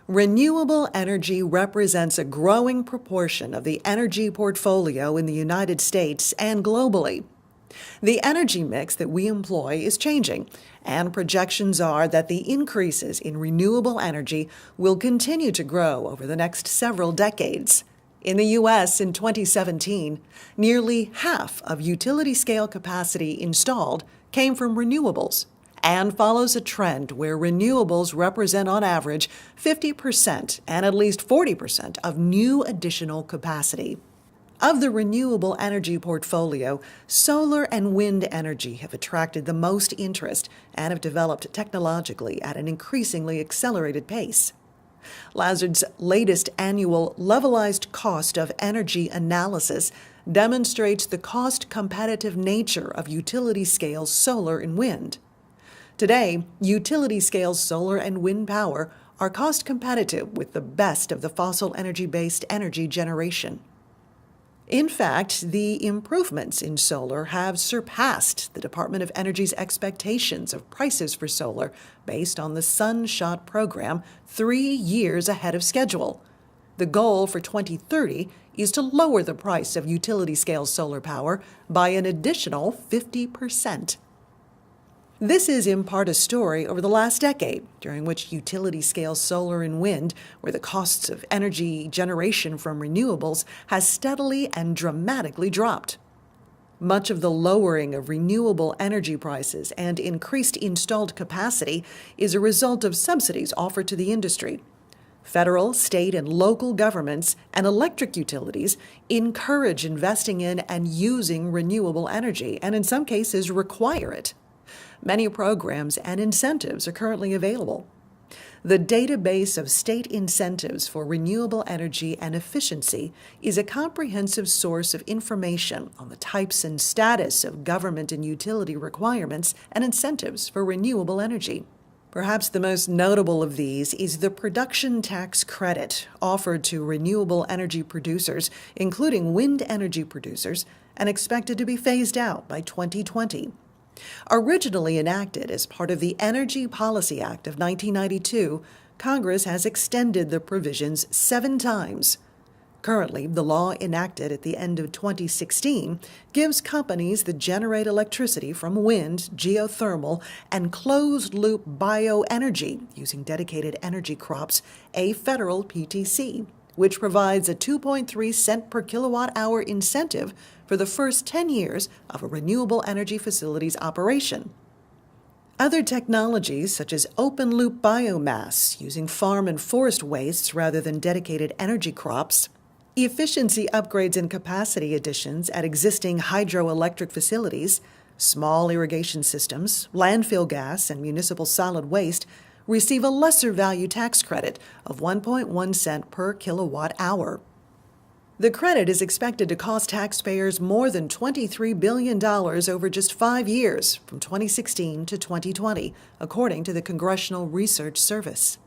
Renewable energy represents a growing proportion of the energy portfolio in the United States and globally. The energy mix that we employ is changing, and projections are that the increases in renewable energy will continue to grow over the next several decades. In the U.S. in 2017, nearly half of utility-scale capacity installed came from renewables, and follows a trend where renewables represent on average 50% and at least 40% of new additional capacity. Of the renewable energy portfolio, solar and wind energy have attracted the most interest and have developed technologically at an increasingly accelerated pace. Lazard's latest annual levelized cost of energy analysis demonstrates the cost-competitive nature of utility-scale solar and wind. Today, utility-scale solar and wind power are cost-competitive with the best of the fossil energy-based energy generation. In fact, the improvements in solar have surpassed the Department of Energy's expectations of prices for solar based on the Sunshot program 3 years ahead of schedule. The goal for 2030 is to lower the price of utility-scale solar power by an additional 50%. This is in part a story over the last decade, during which utility-scale solar and wind, where the costs of energy generation from renewables has steadily and dramatically dropped. Much of the lowering of renewable energy prices and increased installed capacity is a result of subsidies offered to the industry. Federal, state, and local governments and electric utilities encourage investing in and using renewable energy, and in some cases require it. Many programs and incentives are currently available. The database of state incentives for renewable energy and efficiency is a comprehensive source of information on the types and status of government and utility requirements and incentives for renewable energy. Perhaps the most notable of these is the production tax credit offered to renewable energy producers, including wind energy producers, and expected to be phased out by 2020. Originally enacted as part of the Energy Policy Act of 1992, Congress has extended the provisions 7 times. Currently, the law enacted at the end of 2016 gives companies that generate electricity from wind, geothermal, and closed-loop bioenergy using dedicated energy crops a federal PTC, which provides a 2.3 cent per kilowatt-hour incentive for the first 10 years of a renewable energy facility's operation. Other technologies, such as open-loop biomass, using farm and forest wastes rather than dedicated energy crops, efficiency upgrades and capacity additions at existing hydroelectric facilities, small irrigation systems, landfill gas, and municipal solid waste receive a lesser value tax credit of 1.1 cent per kilowatt hour. The credit is expected to cost taxpayers more than $23 billion over just 5 years, from 2016 to 2020, according to the Congressional Research Service.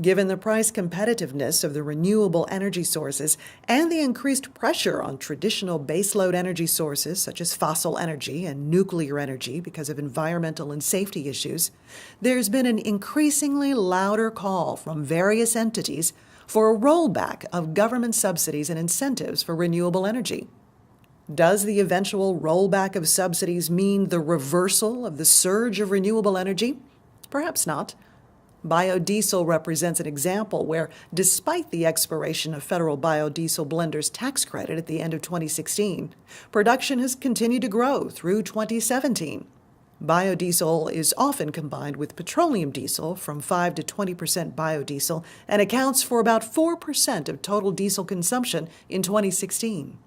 Given the price competitiveness of the renewable energy sources and the increased pressure on traditional baseload energy sources such as fossil energy and nuclear energy because of environmental and safety issues, there's been an increasingly louder call from various entities for a rollback of government subsidies and incentives for renewable energy. Does the eventual rollback of subsidies mean the reversal of the surge of renewable energy? Perhaps not. Biodiesel represents an example where, despite the expiration of federal biodiesel blenders tax credit at the end of 2016, production has continued to grow through 2017. Biodiesel is often combined with petroleum diesel from 5 to 20% biodiesel and accounts for about 4% of total diesel consumption in 2016.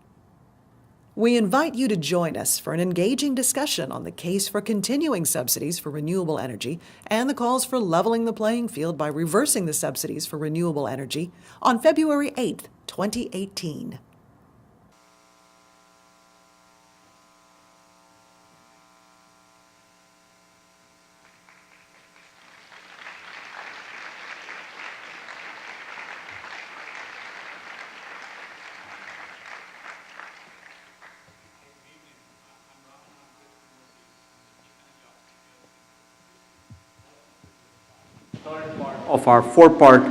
We invite you to join us for an engaging discussion on the case for continuing subsidies for renewable energy and the calls for leveling the playing field by reversing the subsidies for renewable energy on February 8, 2018. Of our 4-part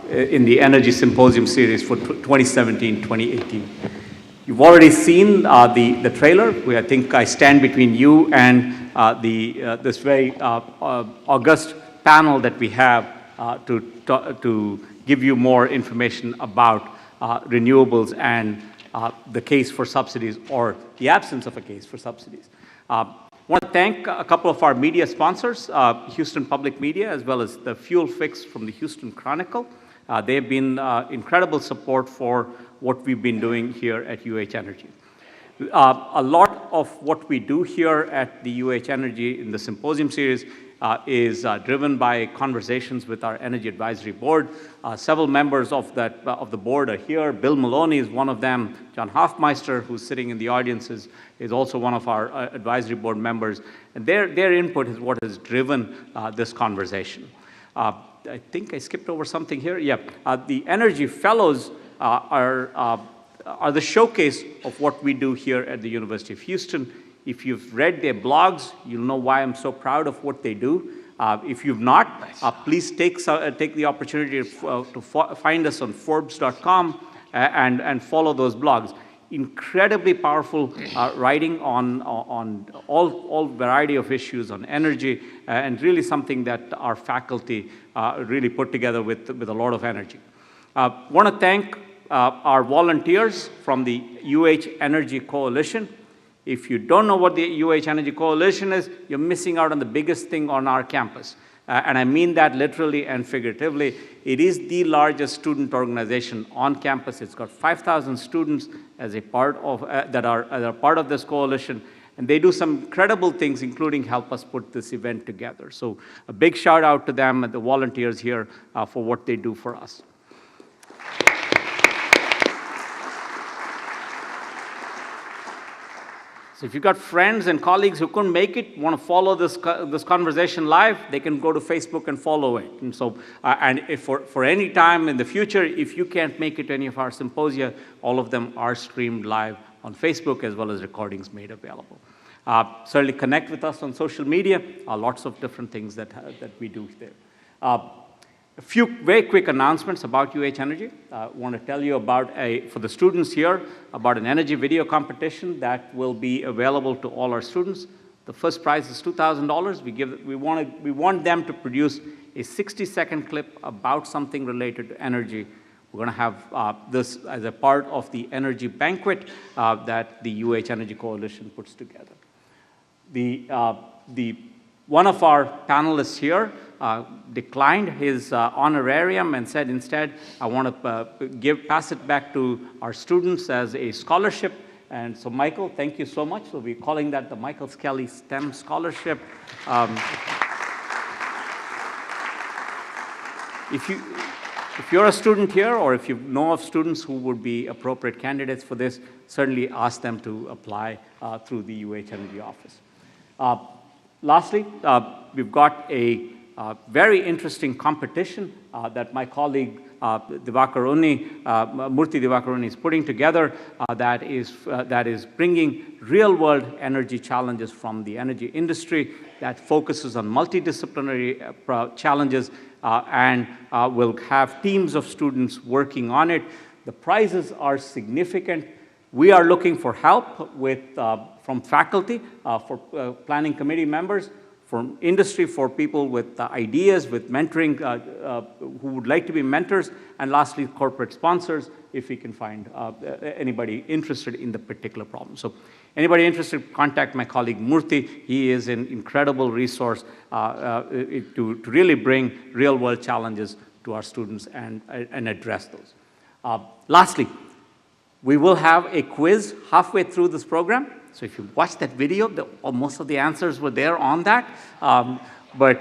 in the Energy Symposium series for 2017-2018. You've already seen the trailer. I think I stand between you and this very august panel that we have to give you more information about renewables and the case for subsidies, or the absence of a case for subsidies. I want to thank a couple of our media sponsors, Houston Public Media, as well as the Fuel Fix from the Houston Chronicle. They've been incredible support for what we've been doing here at UH Energy. A lot of what we do here at the UH Energy in the Symposium series is driven by conversations with our Energy Advisory Board. Several members of the board are here. Bill Maloney is one of them. John Hoffmeister, who's sitting in the audience, is also one of our Advisory Board members. And their input is what has driven this conversation. I think I skipped over something here. Yeah, the Energy Fellows are the showcase of what we do here at the University of Houston. If you've read their blogs, you'll know why I'm so proud of what they do. If you've not, please take the opportunity to find us on Forbes.com and follow those blogs. Incredibly powerful writing on all variety of issues on energy, and really something that our faculty really put together with a lot of energy. Want to thank our volunteers from the UH Energy Coalition. If you don't know what the UH Energy Coalition is, you're missing out on the biggest thing on our campus. And I mean that literally and figuratively. It is the largest student organization on campus. It's got 5,000 students as a part of, that are part of this coalition. And they do some incredible things, including help us put this event together. So a big shout out to them and the volunteers here for what they do for us. So if you've got friends and colleagues who couldn't make it, want to follow this conversation live, they can go to Facebook and follow it. And so, and if for any time in the future, if you can't make it to any of our symposia, all of them are streamed live on Facebook, as well as recordings made available. Certainly connect with us on social media. Lots of different things that we do there. A few very quick announcements about UH Energy. I want to tell you about, for the students here, about an energy video competition that will be available to all our students. The first prize is $2,000. We want them to produce a 60-second clip about something related to energy. We're going to have this as a part of the energy banquet that the UH Energy Coalition puts together. One of our panelists here declined his honorarium and said, instead, I want to pass it back to our students as a scholarship. And so, Michael, thank you so much. So we're calling that the Michael Skelly STEM Scholarship. If you're a student here, or if you know of students who would be appropriate candidates for this, certainly ask them to apply through the UH Energy office. Lastly, we've got a very interesting competition that my colleague Murthy Divakar Unni is putting together that is bringing real-world energy challenges from the energy industry, that focuses on multidisciplinary challenges and will have teams of students working on it. The prizes are significant. We are looking for help from faculty, for planning committee members, from industry, for people with ideas, with mentoring, who would like to be mentors, and lastly, corporate sponsors, if we can find anybody interested in the particular problem. So anybody interested, contact my colleague Murthy. He is an incredible resource to really bring real-world challenges to our students and address those. Lastly, we will have a quiz halfway through this program. So if you watch that video, most of the answers were there on that. But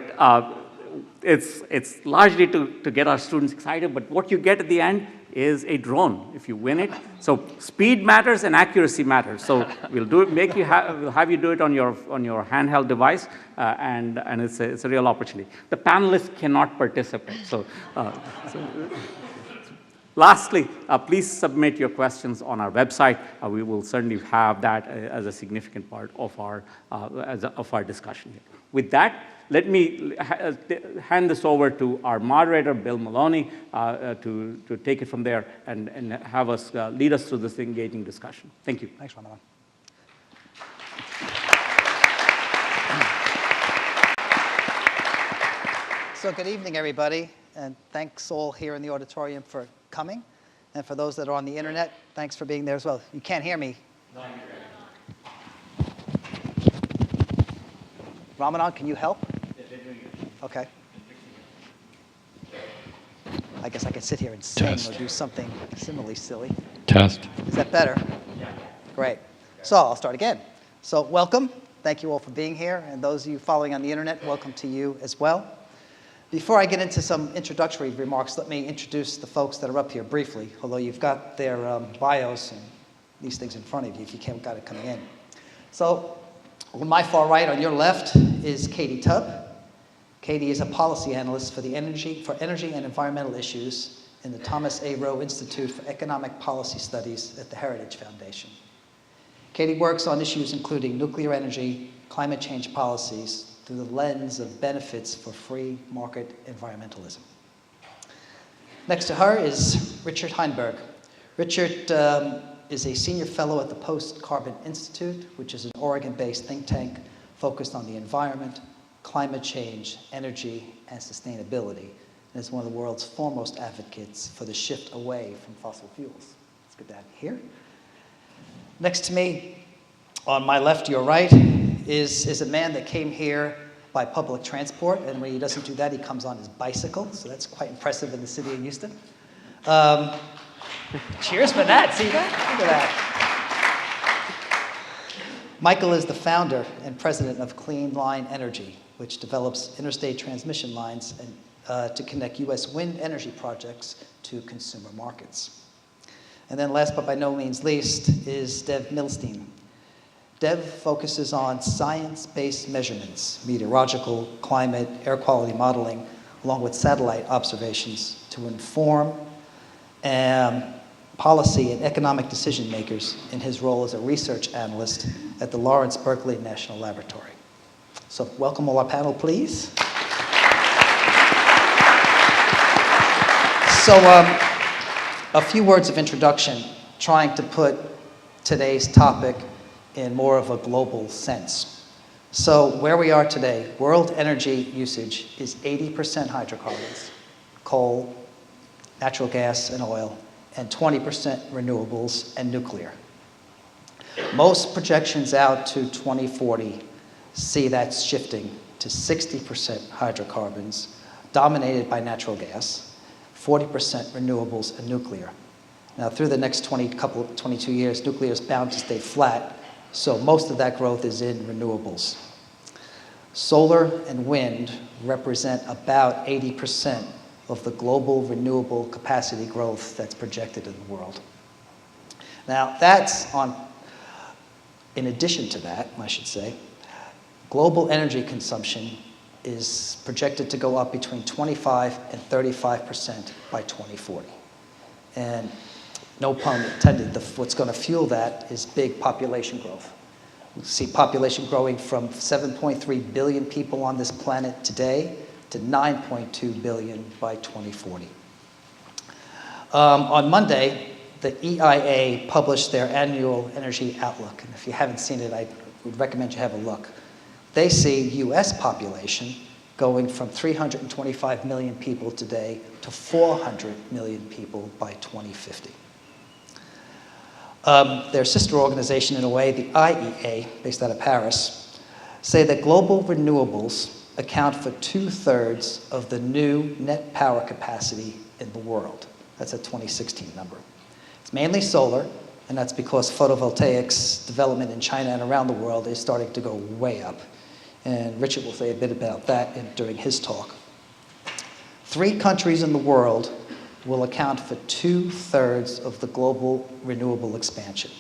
it's largely to get our students excited. But what you get at the end is a drone if you win it. So speed matters and accuracy matters. So we'll have you do it on your handheld device, and it's a real opportunity. The panelists cannot participate. Lastly, please submit your questions on our website. We will certainly have that as a significant part of our discussion here. With that, let me hand this over to our moderator, Bill Maloney, to take it from there and have us lead us through this engaging discussion. Thank you. Thanks, Ramadan. So good evening, everybody, and thanks all here in the auditorium for coming. And for those that are on the internet, thanks for being there as well. You can't hear me. Ramadan, can you help? Okay. I guess I can sit here and sing or do something similarly silly. Test. Is that better? Yeah. Great. So I'll start again. So welcome. Thank you all for being here. And those of you following on the internet, welcome to you as well. Before I get into some introductory remarks, let me introduce the folks that are up here briefly, although you've got their bios and these things in front of you if you can't got it coming in. So on my far right, on your left, is Katie Tubb. Katie is a policy analyst for energy and environmental issues in the Thomas A. Rowe Institute for Economic Policy Studies at the Heritage Foundation. Katie works on issues including nuclear energy, climate change policies, through the lens of benefits for free market environmentalism. Next to her is Richard Heinberg. Richard is a senior fellow at the Post-Carbon Institute, which is an Oregon-based think tank focused on the environment, climate change, energy, and sustainability, and is one of the world's foremost advocates for the shift away from fossil fuels. Let's get that here. Next to me, on my left, your right, is a man that came here by public transport, and when he doesn't do that, he comes on his bicycle, so that's quite impressive in the city of Houston. Cheers for that, see that? Look at that. Michael is the founder and president of Clean Line Energy, which develops interstate transmission lines to connect U.S. wind energy projects to consumer markets. And then last but by no means least is Dev Milstein. Dev focuses on science-based measurements, meteorological, climate, air quality modeling, along with satellite observations to inform policy and economic decision makers in his role as a research analyst at the Lawrence Berkeley National Laboratory. So welcome all our panel, please. So a few words of introduction, trying to put today's topic in more of a global sense. So where we are today, world energy usage is 80% hydrocarbons, coal, natural gas, and oil, and 20% renewables and nuclear. Most projections out to 2040 see that shifting to 60% hydrocarbons, dominated by natural gas, 40% renewables and nuclear. Now, through the next 22 years, nuclear is bound to stay flat, so most of that growth is in renewables. Solar and wind represent about 80% of the global renewable capacity growth that's projected in the world. Now, in addition to that, I should say, global energy consumption is projected to go up between 25 and 35% by 2040. And no pun intended, what's going to fuel that is big population growth. We see population growing from 7.3 billion people on this planet today to 9.2 billion by 2040. On Monday, the EIA published their annual energy outlook. And if you haven't seen it, I would recommend you have a look. They see US population going from 325 million people today to 400 million people by 2050. Their sister organization, in a way, the IEA, based out of Paris, say that global renewables account for 2/3 of the new net power capacity in the world. That's a 2016 number. It's mainly solar, and that's because photovoltaics development in China and around the world is starting to go way up. And Richard will say a bit about that during his talk. 3 countries in the world will account for 2/3 of the global renewable expansion.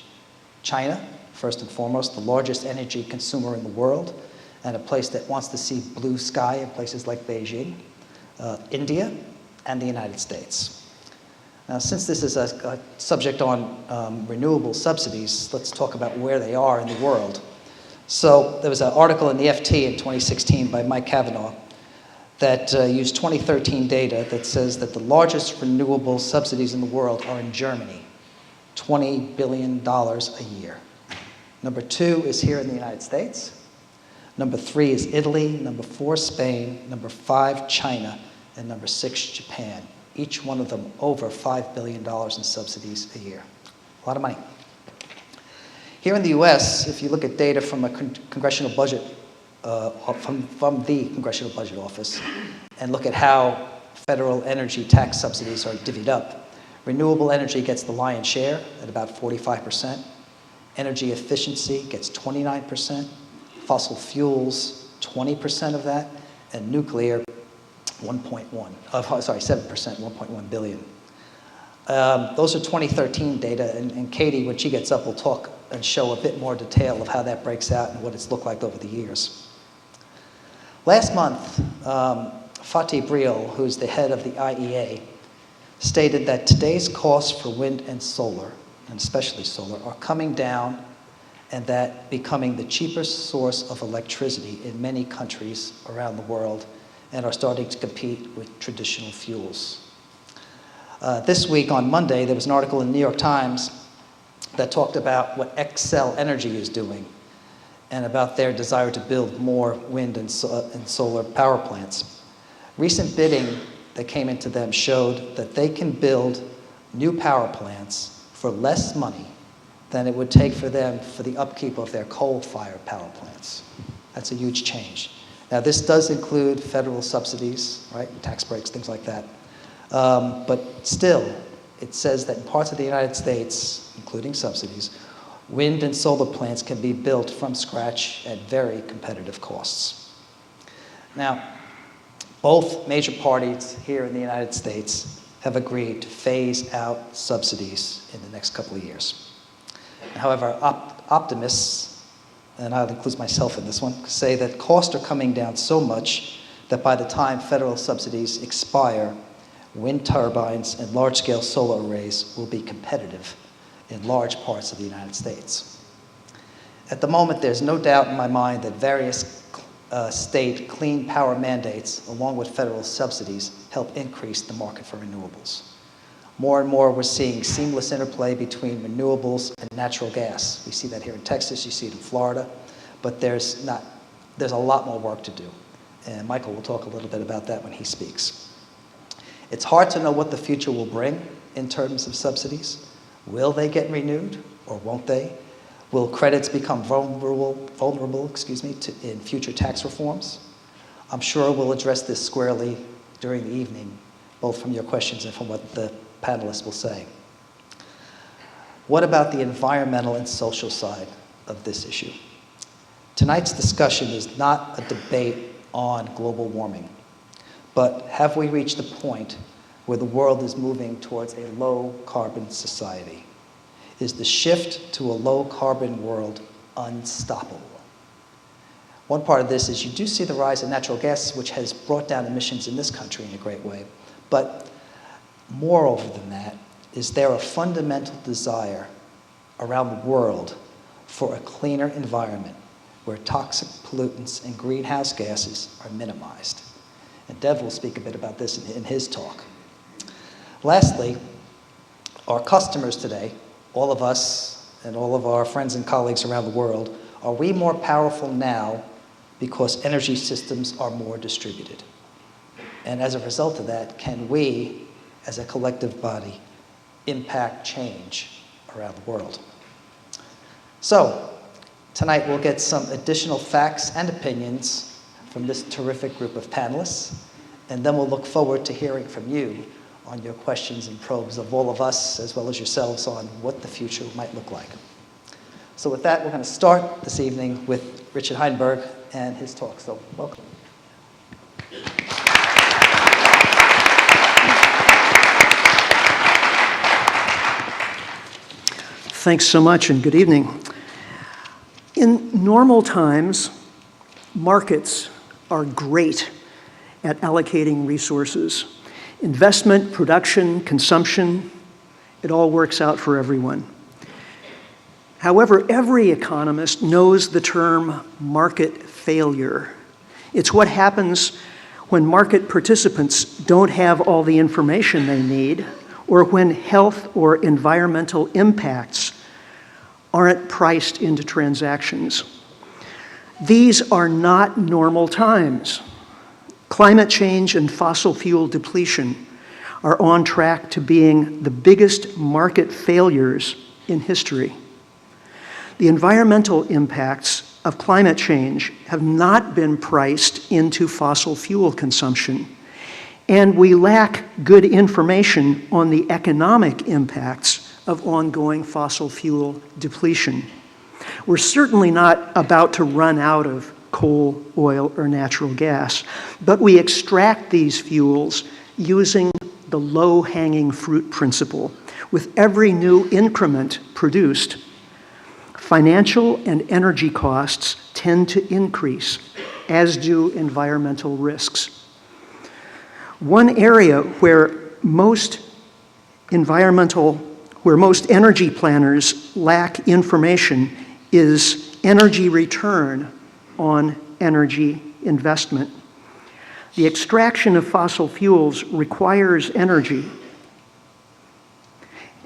China, first and foremost, the largest energy consumer in the world, and a place that wants to see blue sky in places like Beijing, India, and the United States. Now, since this is a subject on renewable subsidies, let's talk about where they are in the world. So there was an article in the FT in 2016 by Mike Cavanaugh that used 2013 data that says that the largest renewable subsidies in the world are in Germany, $20 billion a year. Number 2 is here in the United States. Number 3 is Italy. Number 4, Spain. Number 5, China. And number 6, Japan. Each one of them over $5 billion in subsidies a year. A lot of money. Here in the US, if you look at data from a congressional budget, from the Congressional Budget Office, and look at how federal energy tax subsidies are divvied up, renewable energy gets the lion's share at about 45%. Energy efficiency gets 29%. Fossil fuels, 20% of that. And nuclear, 7%, 1.1 billion. Those are 2013 data, and Katie, when she gets up, will talk and show a bit more detail of how that breaks out and what it's looked like over the years. Last month, Fatih Briel, who's the head of the IEA, stated that today's costs for wind and solar, and especially solar, are coming down and that becoming the cheapest source of electricity in many countries around the world and are starting to compete with traditional fuels. This week on Monday, there was an article in the New York Times that talked about what Xcel Energy is doing and about their desire to build more wind and solar power plants. Recent bidding that came into them showed that they can build new power plants for less money than it would take for them for the upkeep of their coal-fired power plants. That's a huge change. Now, this does include federal subsidies, right, tax breaks, things like that. But still, it says that in parts of the United States, including subsidies, wind and solar plants can be built from scratch at very competitive costs. Now, both major parties here in the United States have agreed to phase out subsidies in the next couple of years. However, optimists, and I'll include myself in this one, say that costs are coming down so much that by the time federal subsidies expire, wind turbines and large-scale solar arrays will be competitive in large parts of the United States. At the moment, there's no doubt in my mind that various state clean power mandates, along with federal subsidies, help increase the market for renewables. More and more, we're seeing seamless interplay between renewables and natural gas. We see that here in Texas, you see it in Florida, but there's a lot more work to do. And Michael will talk a little bit about that when he speaks. It's hard to know what the future will bring in terms of subsidies. Will they get renewed or won't they? Will credits become vulnerable in future tax reforms? I'm sure we'll address this squarely during the evening, both from your questions and from what the panelists will say. What about the environmental and social side of this issue? Tonight's discussion is not a debate on global warming, but have we reached the point where the world is moving towards a low-carbon society? Is the shift to a low-carbon world unstoppable? One part of this is you do see the rise in natural gas, which has brought down emissions in this country in a great way. But moreover than that, is there a fundamental desire around the world for a cleaner environment where toxic pollutants and greenhouse gases are minimized? And Dev will speak a bit about this in his talk. Lastly, our customers today, all of us and all of our friends and colleagues around the world, are we more powerful now because energy systems are more distributed? And as a result of that, can we, as a collective body, impact change around the world? So, tonight we'll get some additional facts and opinions from this terrific group of panelists, and then we'll look forward to hearing from you on your questions and probes of all of us, as well as yourselves, on what the future might look like. So with that, we're going to start this evening with Richard Heinberg and his talk. So welcome. Thanks so much, and good evening. In normal times, markets are great at allocating resources. Investment, production, consumption, It all works out for everyone. However, every economist knows the term market failure. It's what happens when market participants don't have all the information they need, or when health or environmental impacts aren't priced into transactions. These are not normal times. Climate change and fossil fuel depletion are on track to being the biggest market failures in history. The environmental impacts of climate change have not been priced into fossil fuel consumption, and we lack good information on the economic impacts of ongoing fossil fuel depletion. We're certainly not about to run out of coal, oil, or natural gas, but we extract these fuels using the low-hanging fruit principle. With every new increment produced, financial and energy costs tend to increase, as do environmental risks. One area where most energy planners lack information is energy return on energy investment. The extraction of fossil fuels requires energy,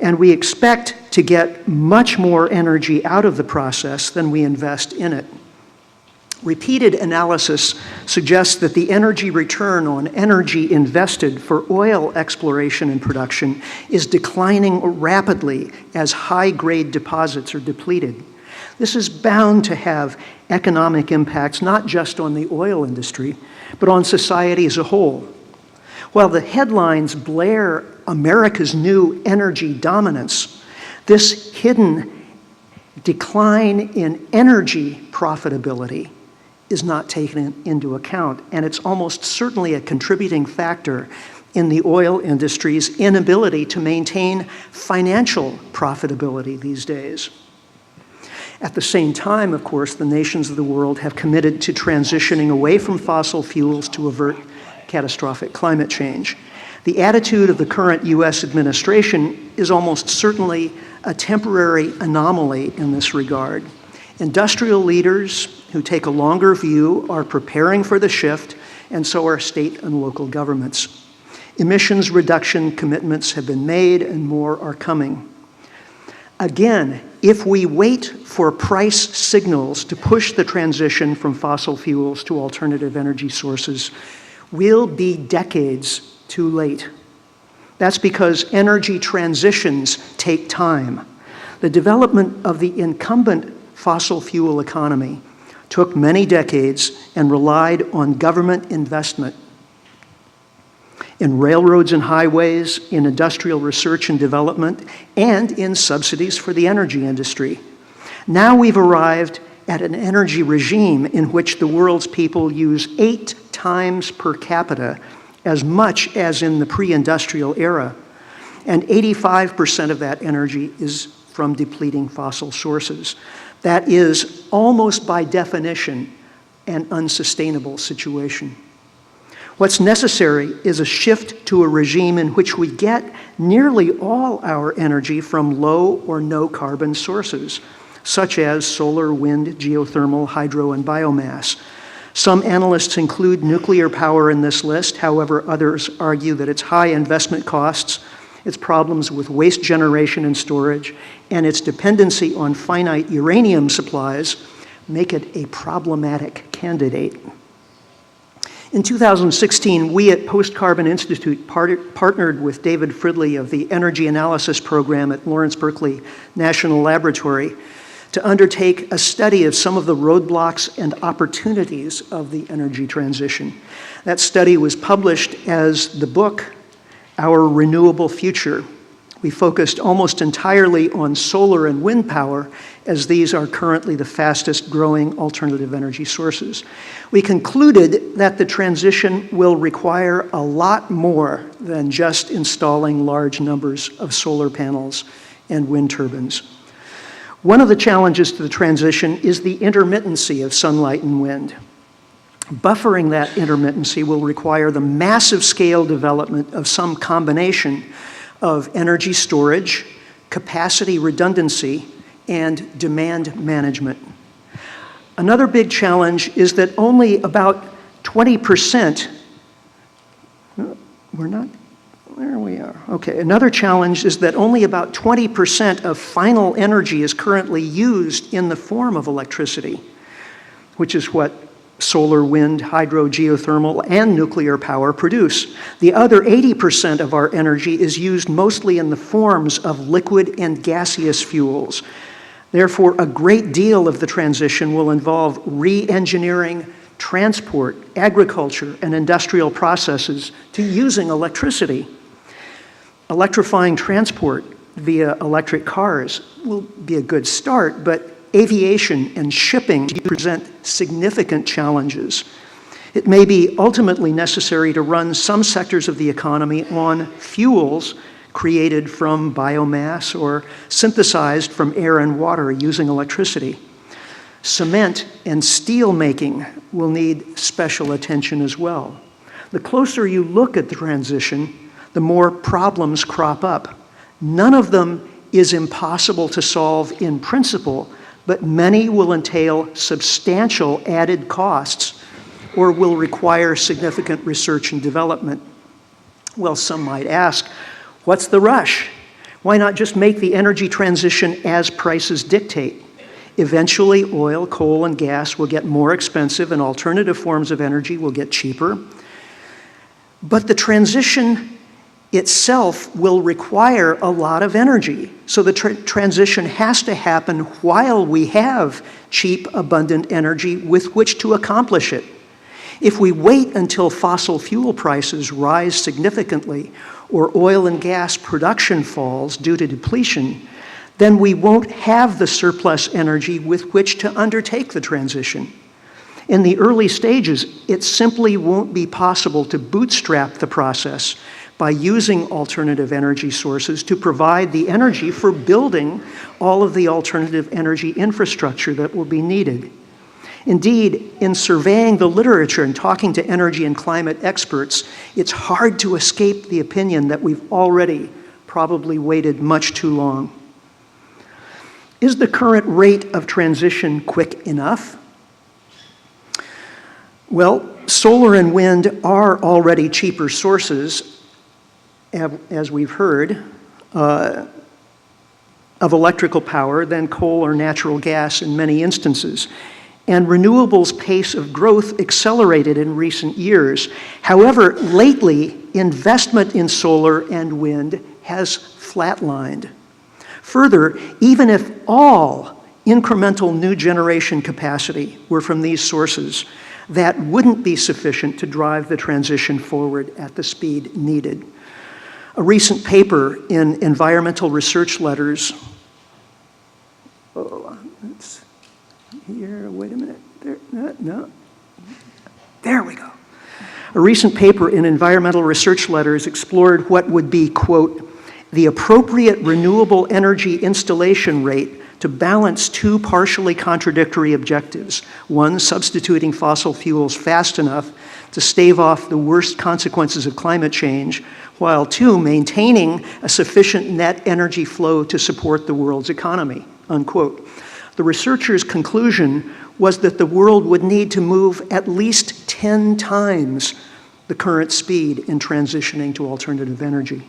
and we expect to get much more energy out of the process than we invest in it. Repeated analysis suggests that the energy return on energy invested for oil exploration and production is declining rapidly as high-grade deposits are depleted. This is bound to have economic impacts not just on the oil industry, but on society as a whole. While the headlines blare America's new energy dominance, this hidden decline in energy profitability is not taken into account, and it's almost certainly a contributing factor in the oil industry's inability to maintain financial profitability these days. At the same time, of course, the nations of the world have committed to transitioning away from fossil fuels to avert catastrophic climate change. The attitude of the current U.S. administration is almost certainly a temporary anomaly in this regard. Industrial leaders who take a longer view are preparing for the shift, and so are state and local governments. Emissions reduction commitments have been made, and more are coming. Again, if we wait for price signals to push the transition from fossil fuels to alternative energy sources, we'll be decades too late. That's because energy transitions take time. The development of the incumbent fossil fuel economy took many decades and relied on government investment in railroads and highways, in industrial research and development, and in subsidies for the energy industry. Now we've arrived at an energy regime in which the world's people use 8 times per capita as much as in the pre-industrial era, and 85% of that energy is from depleting fossil sources. That is, almost by definition, an unsustainable situation. What's necessary is a shift to a regime in which we get nearly all our energy from low or no carbon sources, such as solar, wind, geothermal, hydro, and biomass. Some analysts include nuclear power in this list. However, others argue that its high investment costs, its problems with waste generation and storage, and its dependency on finite uranium supplies make it a problematic candidate. In 2016, we at Post Carbon Institute partnered with David Fridley of the Energy Analysis Program at Lawrence Berkeley National Laboratory to undertake a study of some of the roadblocks and opportunities of the energy transition. That study was published as the book, Our Renewable Future. We focused almost entirely on solar and wind power, as these are currently the fastest growing alternative energy sources. We concluded that the transition will require a lot more than just installing large numbers of solar panels and wind turbines. One of the challenges to the transition is the intermittency of sunlight and wind. Buffering that intermittency will require the massive scale development of some combination of energy storage, capacity redundancy, and demand management. Another big challenge is that only about 20%, there we are. Okay, another challenge is that only about 20% of final energy is currently used in the form of electricity, which is what solar, wind, hydro, geothermal, and nuclear power produce. The other 80% of our energy is used mostly in the forms of liquid and gaseous fuels. Therefore, a great deal of the transition will involve re-engineering transport, agriculture, and industrial processes to using electricity. Electrifying transport via electric cars will be a good start, but aviation and shipping present significant challenges. It may be ultimately necessary to run some sectors of the economy on fuels created from biomass or synthesized from air and water using electricity. Cement and steel making will need special attention as well. The closer you look at the transition, the more problems crop up. None of them is impossible to solve in principle, but many will entail substantial added costs or will require significant research and development. Well, some might ask, what's the rush? Why not just make the energy transition as prices dictate? Eventually, oil, coal, and gas will get more expensive and alternative forms of energy will get cheaper. But the transition itself will require a lot of energy. So the transition has to happen while we have cheap, abundant energy with which to accomplish it. If we wait until fossil fuel prices rise significantly or oil and gas production falls due to depletion, then we won't have the surplus energy with which to undertake the transition. In the early stages, it simply won't be possible to bootstrap the process by using alternative energy sources to provide the energy for building all of the alternative energy infrastructure that will be needed. Indeed, in surveying the literature and talking to energy and climate experts, it's hard to escape the opinion that we've already probably waited much too long. Is the current rate of transition quick enough? Well, solar and wind are already cheaper sources, as we've heard, of electrical power than coal or natural gas in many instances. And renewables' pace of growth accelerated in recent years. However, lately, investment in solar and wind has flatlined. Further, even if all incremental new generation capacity were from these sources, that wouldn't be sufficient to drive the transition forward at the speed needed. A recent paper in Environmental Research Letters, wait a minute, there we go. A recent paper in Environmental Research Letters explored what would be, quote, the appropriate renewable energy installation rate to balance two partially contradictory objectives. One, substituting fossil fuels fast enough to stave off the worst consequences of climate change, while two, maintaining a sufficient net energy flow to support the world's economy, unquote. The researchers' conclusion was that the world would need to move at least 10 times the current speed in transitioning to alternative energy.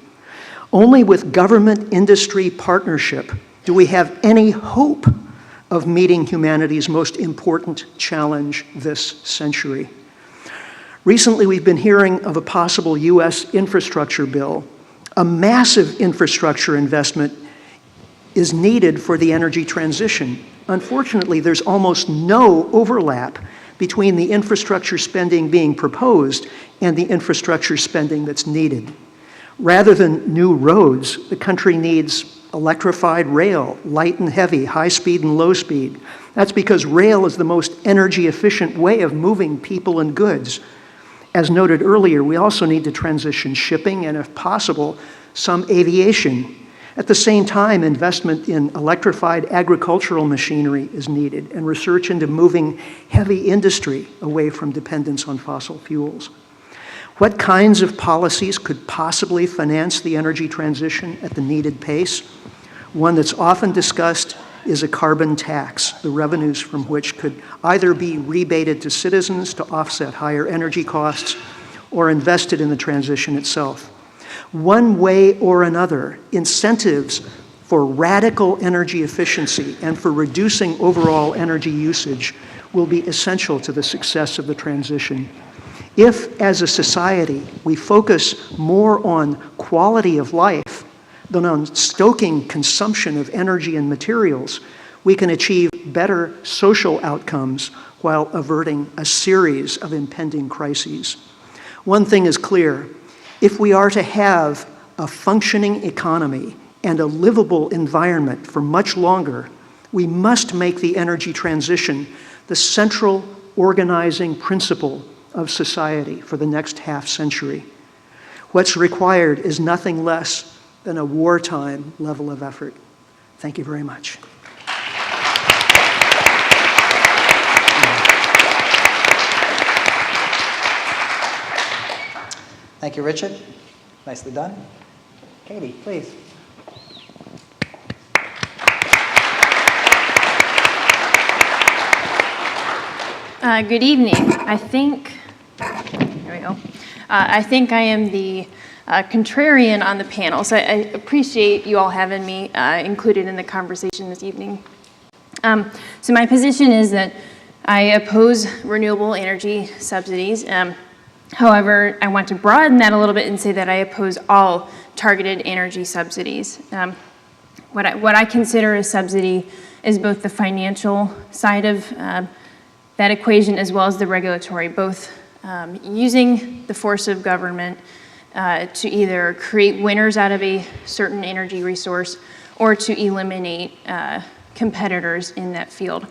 Only with government-industry partnership do we have any hope of meeting humanity's most important challenge this century. Recently, we've been hearing of a possible U.S. infrastructure bill. A massive infrastructure investment is needed for the energy transition. Unfortunately, there's almost no overlap between the infrastructure spending being proposed and the infrastructure spending that's needed. Rather than new roads, the country needs electrified rail, light and heavy, high speed and low speed. That's because rail is the most energy efficient way of moving people and goods. As noted earlier, we also need to transition shipping and, if possible, some aviation. At the same time, investment in electrified agricultural machinery is needed and research into moving heavy industry away from dependence on fossil fuels. What kinds of policies could possibly finance the energy transition at the needed pace? One that's often discussed is a carbon tax, the revenues from which could either be rebated to citizens to offset higher energy costs or invested in the transition itself. One way or another, incentives for radical energy efficiency and for reducing overall energy usage will be essential to the success of the transition. If, as a society, we focus more on quality of life than on stoking consumption of energy and materials, we can achieve better social outcomes while averting a series of impending crises. One thing is clear: if we are to have a functioning economy and a livable environment for much longer, we must make the energy transition the central organizing principle of society for the next half century. What's required is nothing less than a wartime level of effort. Thank you very much. Thank you, Richard. Nicely done. Katie, please. Good evening. I think I am the contrarian on the panel, so I appreciate you all having me included in the conversation this evening. So my position is that I oppose renewable energy subsidies. However, I want to broaden that a little bit and say that I oppose all targeted energy subsidies. What I consider a subsidy is both the financial side of that equation as well as the regulatory, both using the force of government to either create winners out of a certain energy resource or to eliminate competitors in that field.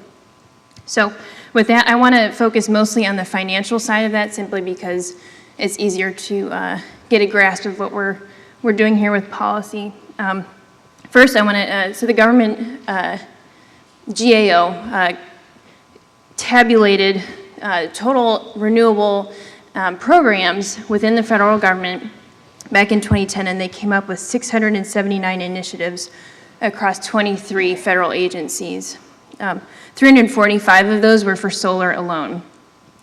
So with that, I want to focus mostly on the financial side of that, simply because it's easier to get a grasp of what we're doing here with policy. First, I want to, so the government, GAO, tabulated total renewable programs within the federal government back in 2010, and they came up with 679 initiatives across 23 federal agencies. 345 of those were for solar alone.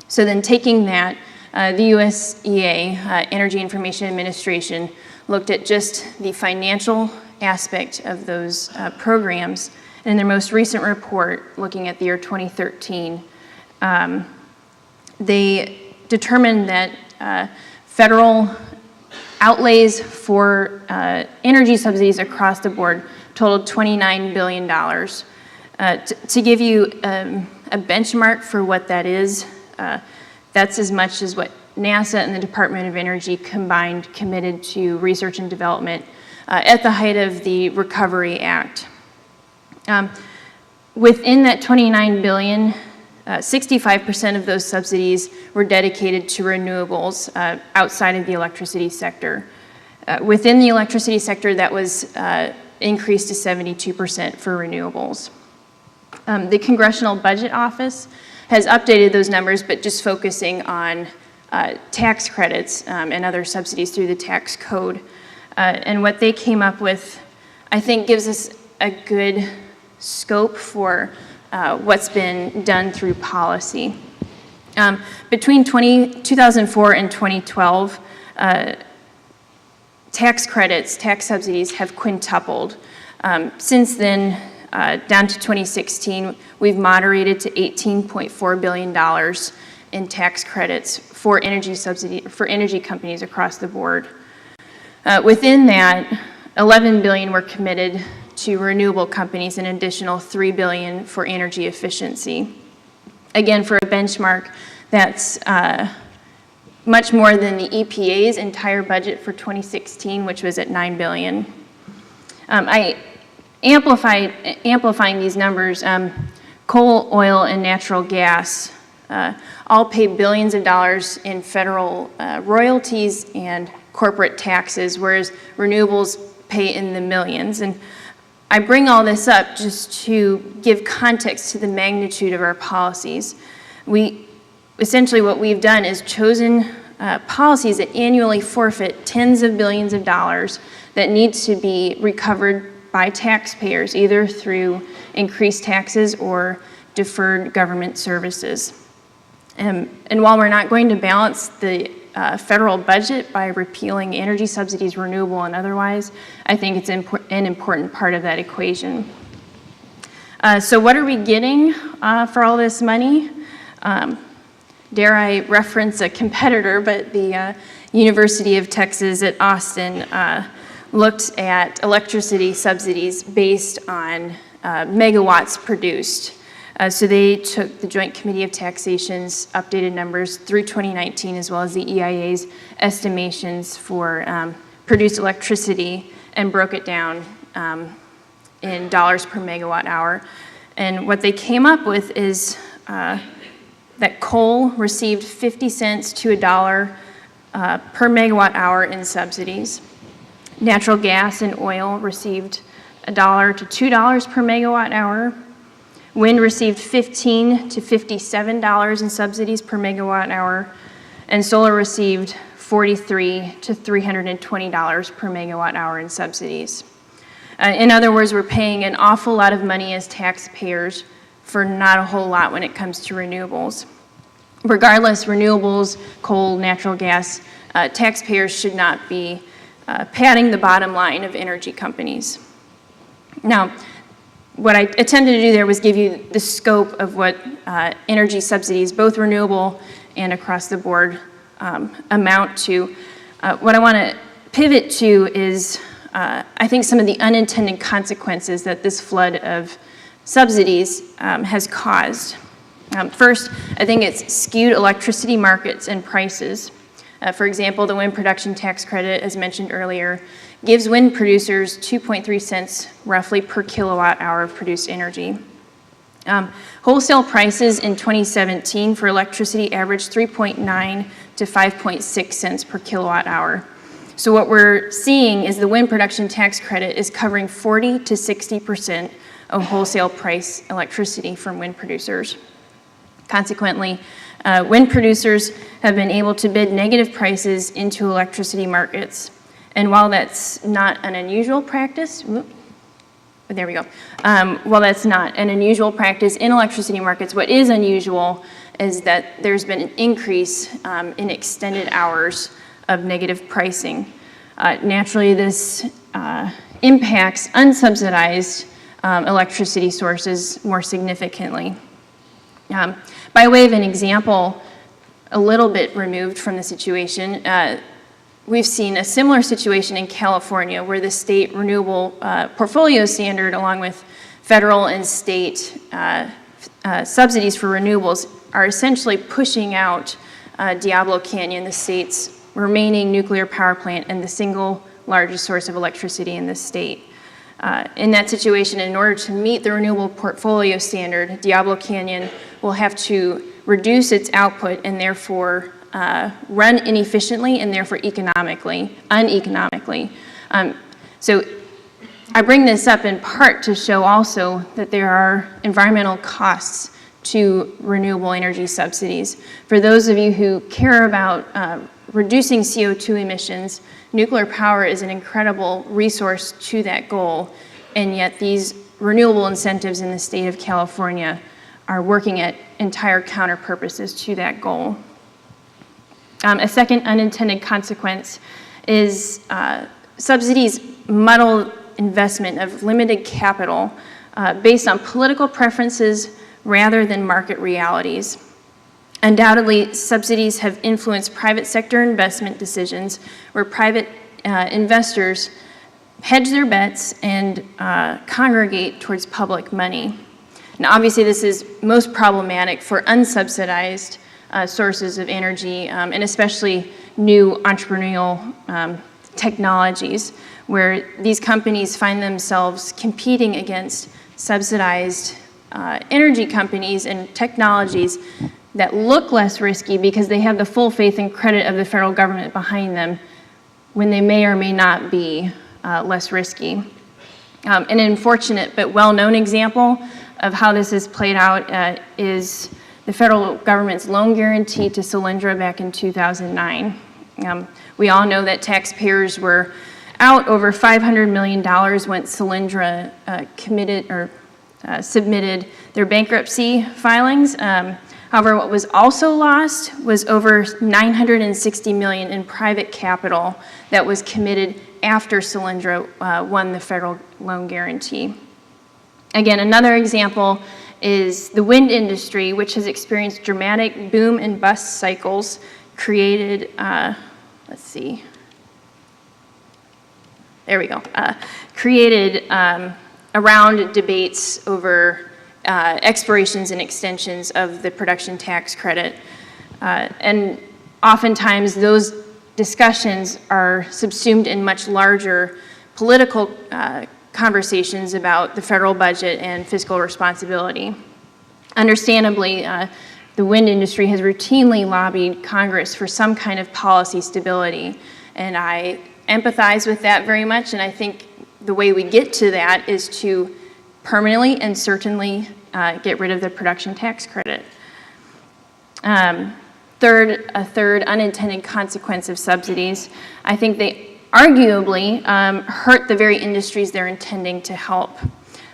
So then taking that, the USEA, Energy Information Administration, looked at just the financial aspect of those programs. And in their most recent report, looking at the year 2013, they determined that federal outlays for energy subsidies across the board totaled $29 billion. To give you a benchmark for what that is, that's as much as what NASA and the Department of Energy combined committed to research and development at the height of the Recovery Act. Within that $29 billion, 65% of those subsidies were dedicated to renewables outside of the electricity sector. Within the electricity sector, that was increased to 72% for renewables. The Congressional Budget Office has updated those numbers, but just focusing on tax credits and other subsidies through the tax code. And what they came up with, I think, gives us a good scope for what's been done through policy. Between 2004 and 2012, tax credits, tax subsidies have quintupled. Since then, down to 2016, we've moderated to $18.4 billion in tax credits for energy companies across the board. Within that, $11 billion were committed to renewable companies, an additional $3 billion for energy efficiency. Again, for a benchmark, that's much more than the EPA's entire budget for 2016, which was at $9 billion. Amplifying these numbers, coal, oil, and natural gas all pay billions of dollars in federal royalties and corporate taxes, whereas renewables pay in the millions. And I bring all this up just to give context to the magnitude of our policies. Essentially what we've done is chosen policies that annually forfeit tens of billions of dollars that need to be recovered by taxpayers, either through increased taxes or deferred government services. And while we're not going to balance the federal budget by repealing energy subsidies, renewable and otherwise, I think it's an important part of that equation. So what are we getting for all this money? Dare I reference a competitor, but the University of Texas at Austin looked at electricity subsidies based on megawatts produced. So they took the Joint Committee of Taxation's updated numbers through 2019, as well as the EIA's estimations for produced electricity, and broke it down in dollars per megawatt hour. And what they came up with is that coal received 50 cents to $1 per megawatt hour in subsidies. Natural gas and oil received $1 to $2 per megawatt hour. Wind received $15 to $57 in subsidies per megawatt hour, and solar received $43 to $320 per megawatt hour in subsidies. In other words, we're paying an awful lot of money as taxpayers for not a whole lot when it comes to renewables. Regardless, renewables, coal, natural gas, taxpayers should not be padding the bottom line of energy companies. Now, what I attempted to do there was give you the scope of what energy subsidies, both renewable and across the board, amount to. What I want to pivot to is, I think, some of the unintended consequences that this flood of subsidies has caused. First, I think it's skewed electricity markets and prices. For example, the wind production tax credit, as mentioned earlier, gives wind producers 2.3 cents roughly per kilowatt hour of produced energy. Wholesale prices in 2017 for electricity averaged 3.9 to 5.6 cents per kilowatt hour. So what we're seeing is the wind production tax credit is covering 40 to 60% of wholesale price electricity from wind producers. Consequently, wind producers have been able to bid negative prices into electricity markets. And while that's not an unusual practice, there we go. While that's not an unusual practice in electricity markets, what is unusual is that there's been an increase in extended hours of negative pricing. Naturally, this impacts unsubsidized electricity sources more significantly. By way of an example, a little bit removed from the situation, we've seen a similar situation in California where the state renewable portfolio standard, along with federal and state subsidies for renewables, are essentially pushing out Diablo Canyon, the state's remaining nuclear power plant and the single largest source of electricity in the state. In that situation, in order to meet the renewable portfolio standard, Diablo Canyon will have to reduce its output and therefore run inefficiently and therefore uneconomically. So I bring this up in part to show also that there are environmental costs to renewable energy subsidies. For those of you who care about reducing CO2 emissions, nuclear power is an incredible resource to that goal, and yet these renewable incentives in the state of California are working at entire counter purposes to that goal. A second unintended consequence is subsidies muddle investment of limited capital based on political preferences rather than market realities. Undoubtedly, subsidies have influenced private sector investment decisions where private investors hedge their bets and congregate towards public money. Now, obviously, this is most problematic for unsubsidized sources of energy, and especially new entrepreneurial technologies, where these companies find themselves competing against subsidized energy companies and technologies that look less risky because they have the full faith and credit of the federal government behind them, when they may or may not be less risky. An unfortunate but well-known example of how this has played out is the federal government's loan guarantee to Solyndra back in 2009. We all know that taxpayers were out over $500 million when Solyndra submitted their bankruptcy filings. However, what was also lost was over $960 million in private capital that was committed after Solyndra won the federal loan guarantee. Again, another example is the wind industry, which has experienced dramatic boom and bust cycles created, created around debates over expirations and extensions of the production tax credit. And oftentimes those discussions are subsumed in much larger political conversations about the federal budget and fiscal responsibility. Understandably, the wind industry has routinely lobbied Congress for some kind of policy stability, and I empathize with that very much, and I think the way we get to that is to permanently and certainly get rid of the production tax credit. A third unintended consequence of subsidies, I think they arguably hurt the very industries they're intending to help.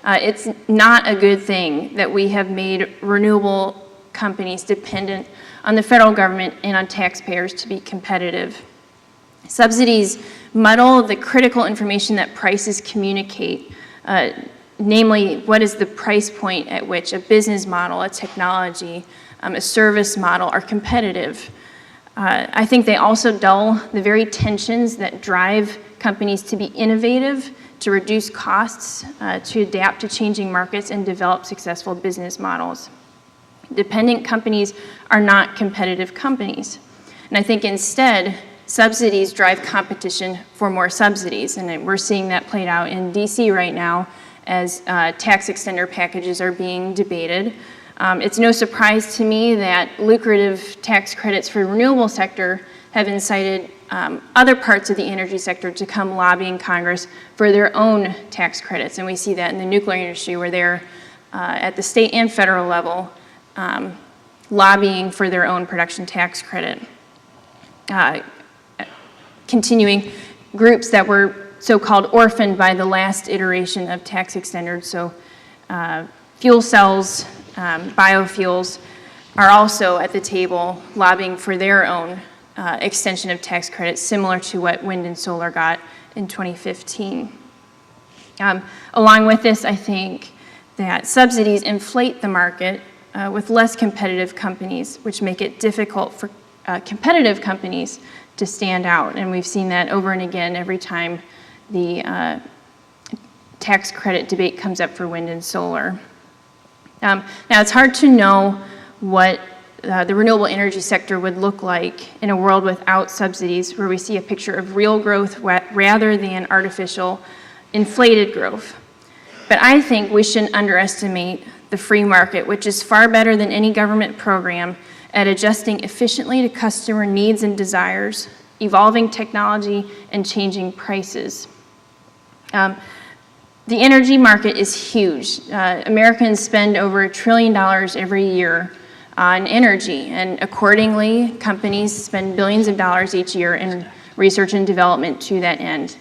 It's not a good thing that we have made renewable companies dependent on the federal government and on taxpayers to be competitive. Subsidies muddle the critical information that prices communicate, namely what is the price point at which a business model, a technology, a service model are competitive. I think they also dull the very tensions that drive companies to be innovative, to reduce costs, to adapt to changing markets and develop successful business models. Dependent companies are not competitive companies. And I think instead, subsidies drive competition for more subsidies. And we're seeing that played out in DC right now as tax extender packages are being debated. It's no surprise to me that lucrative tax credits for the renewable sector have incited other parts of the energy sector to come lobbying Congress for their own tax credits. And we see that in the nuclear industry where they're at the state and federal level lobbying for their own production tax credit. Continuing groups that were so-called orphaned by the last iteration of tax extenders, so fuel cells, biofuels, are also at the table lobbying for their own extension of tax credits, similar to what wind and solar got in 2015. Along with this, I think that subsidies inflate the market with less competitive companies, which make it difficult for competitive companies to stand out. And we've seen that over and again every time the tax credit debate comes up for wind and solar. Now, it's hard to know what the renewable energy sector would look like in a world without subsidies, where we see a picture of real growth rather than artificial, inflated growth. But I think we shouldn't underestimate the free market, which is far better than any government program at adjusting efficiently to customer needs and desires, evolving technology, and changing prices. The energy market is huge. Americans spend over $1 trillion every year on energy, and accordingly, companies spend billions of dollars each year in research and development to that end.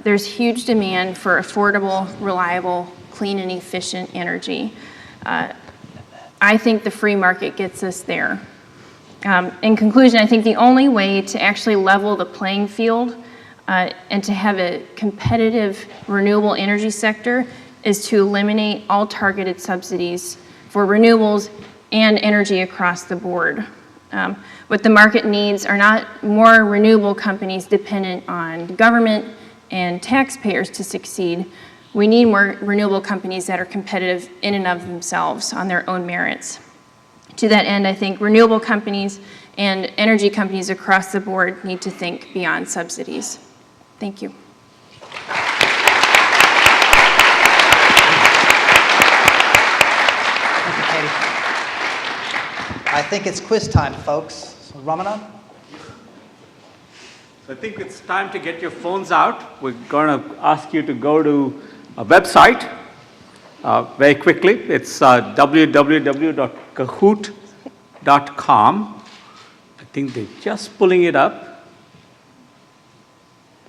There's huge demand for affordable, reliable, clean, and efficient energy. I think the free market gets us there. In conclusion, I think the only way to actually level the playing field and to have a competitive renewable energy sector is to eliminate all targeted subsidies for renewables and energy across the board. What the market needs are not more renewable companies dependent on government and taxpayers to succeed. We need more renewable companies that are competitive in and of themselves on their own merits. To that end, I think renewable companies and energy companies across the board need to think beyond subsidies. Thank you. Thank you, Katie. I think it's quiz time, folks. So, Ramanan? So I think it's time to get your phones out. We're going to ask you to go to a website very quickly. It's www.kahoot.com. Kahoot.com. I think they're just pulling it up.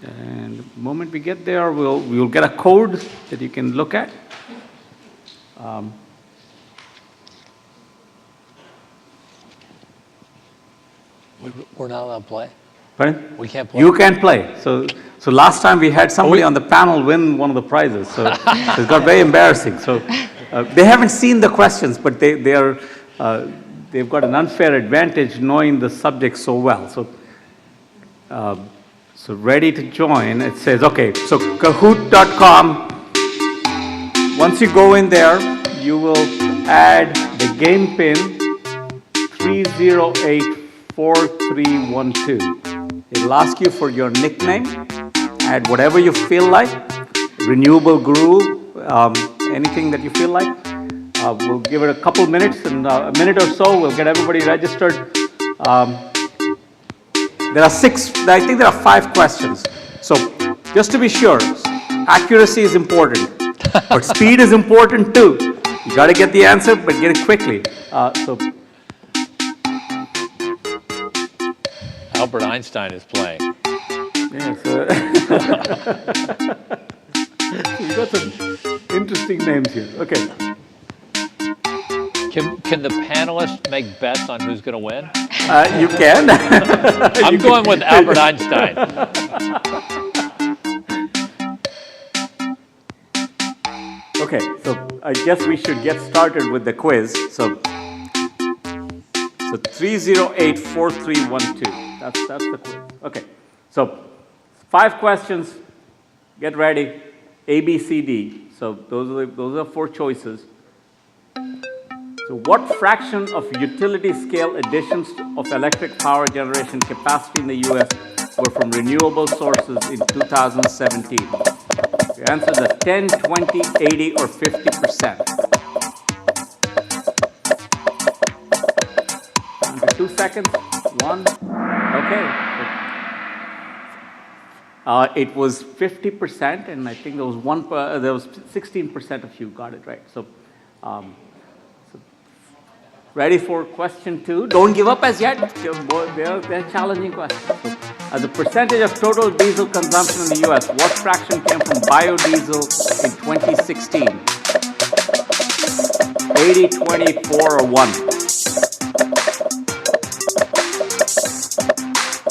And the moment we get there, we'll get a code that you can look at. We're not allowed to play? Pardon? We can't play? You can play. So last time we had somebody on the panel win one of the prizes. So it got very embarrassing. So they haven't seen the questions, but they've got an unfair advantage knowing the subject so well. So ready to join. It says, okay, so Kahoot.com. Once you go in there, you will add the game pin 3084312. It'll ask you for your nickname. Add whatever you feel like. Renewable Guru, anything that you feel like. We'll give it a couple minutes, and a minute or so, we'll get everybody registered. I think there are 5 questions. So just to be sure, accuracy is important, but speed is important too. You got to get the answer, but get it quickly. Albert Einstein is playing. Yeah, you got some interesting names here. Okay. Can the panelists make bets on who's going to win? You can. I'm going with Albert Einstein. Okay, so I guess we should get started with the quiz. So 3084312. That's the quiz. Okay, so 5 questions. Get ready. A, B, C, D. So those are 4 choices. So what fraction of utility scale additions of electric power generation capacity in the U.S. were from renewable sources in 2017? Your answers are 10, 20, 80, or 50%. Under 2 seconds. 1. Okay. It was 50%, and I think there was 16% of you got it right. So. Ready for question 2? Don't give up as yet. They're challenging questions. So, as a percentage of total diesel consumption in the U.S., what fraction came from biodiesel in 2016? 80, 24, or 1?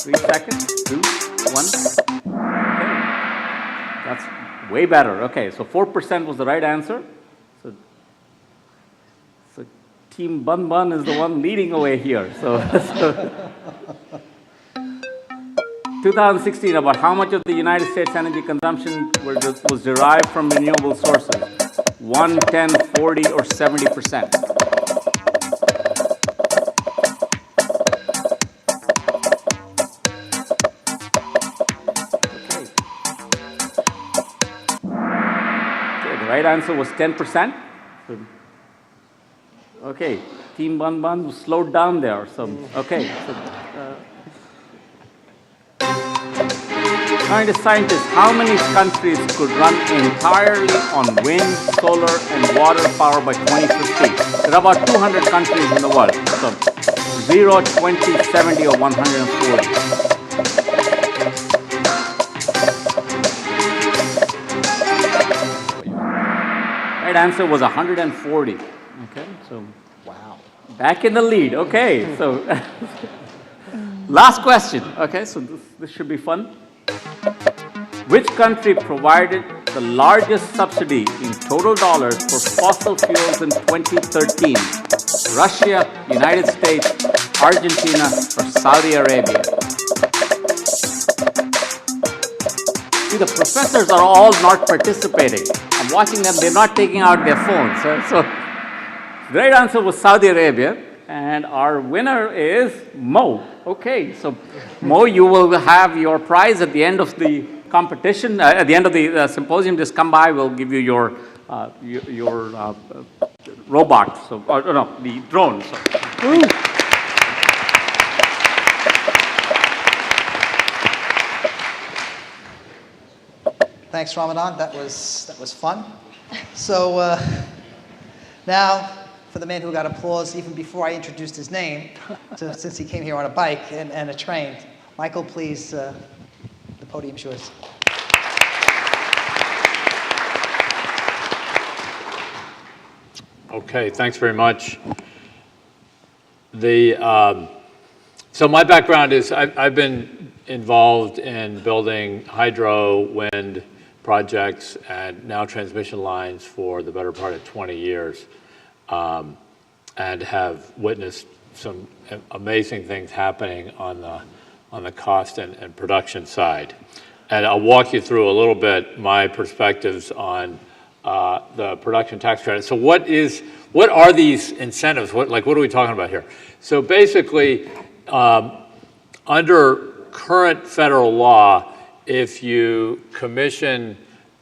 3 seconds. 2, 1. Okay. That's way better. Okay, so 4% was the right answer. Team Bun Bun is the one leading away here. So 2016, about how much of the United States energy consumption was derived from renewable sources? 1, 10, 40, or 70%? Okay, the right answer was 10%. Okay, Team Bun Bun slowed down there. So, okay. According to scientists, how many countries could run entirely on wind, solar, and water power by 2050? There are about 200 countries in the world. So, 0, 20, 70, or 140. Right answer was 140. Okay, so wow, back in the lead. Okay, so last question. Okay, so this should be fun. Which country provided the largest subsidy in total dollars for fossil fuels in 2013? Russia, United States, Argentina, or Saudi Arabia? See, the professors are all not participating. I'm watching them, they're not taking out their phones. So the right answer was Saudi Arabia, and our winner is Mo. Okay, so Mo, you will have your prize at the end of the competition, at the end of the symposium. Just come by, we'll give you your robot, the drone. So. Thanks, Ramadan. That was fun. So now, for the man who got applause even before I introduced his name, since he came here on a bike and a train. Michael, please, the podium's yours. Okay, thanks very much. So my background is I've been involved in building hydro, wind projects, and now transmission lines for the better part of 20 years, and have witnessed some amazing things happening on the cost and production side. And I'll walk you through a little bit my perspectives on the production tax credit. So what are these incentives? What are we talking about here? So basically, under current federal law, if you commission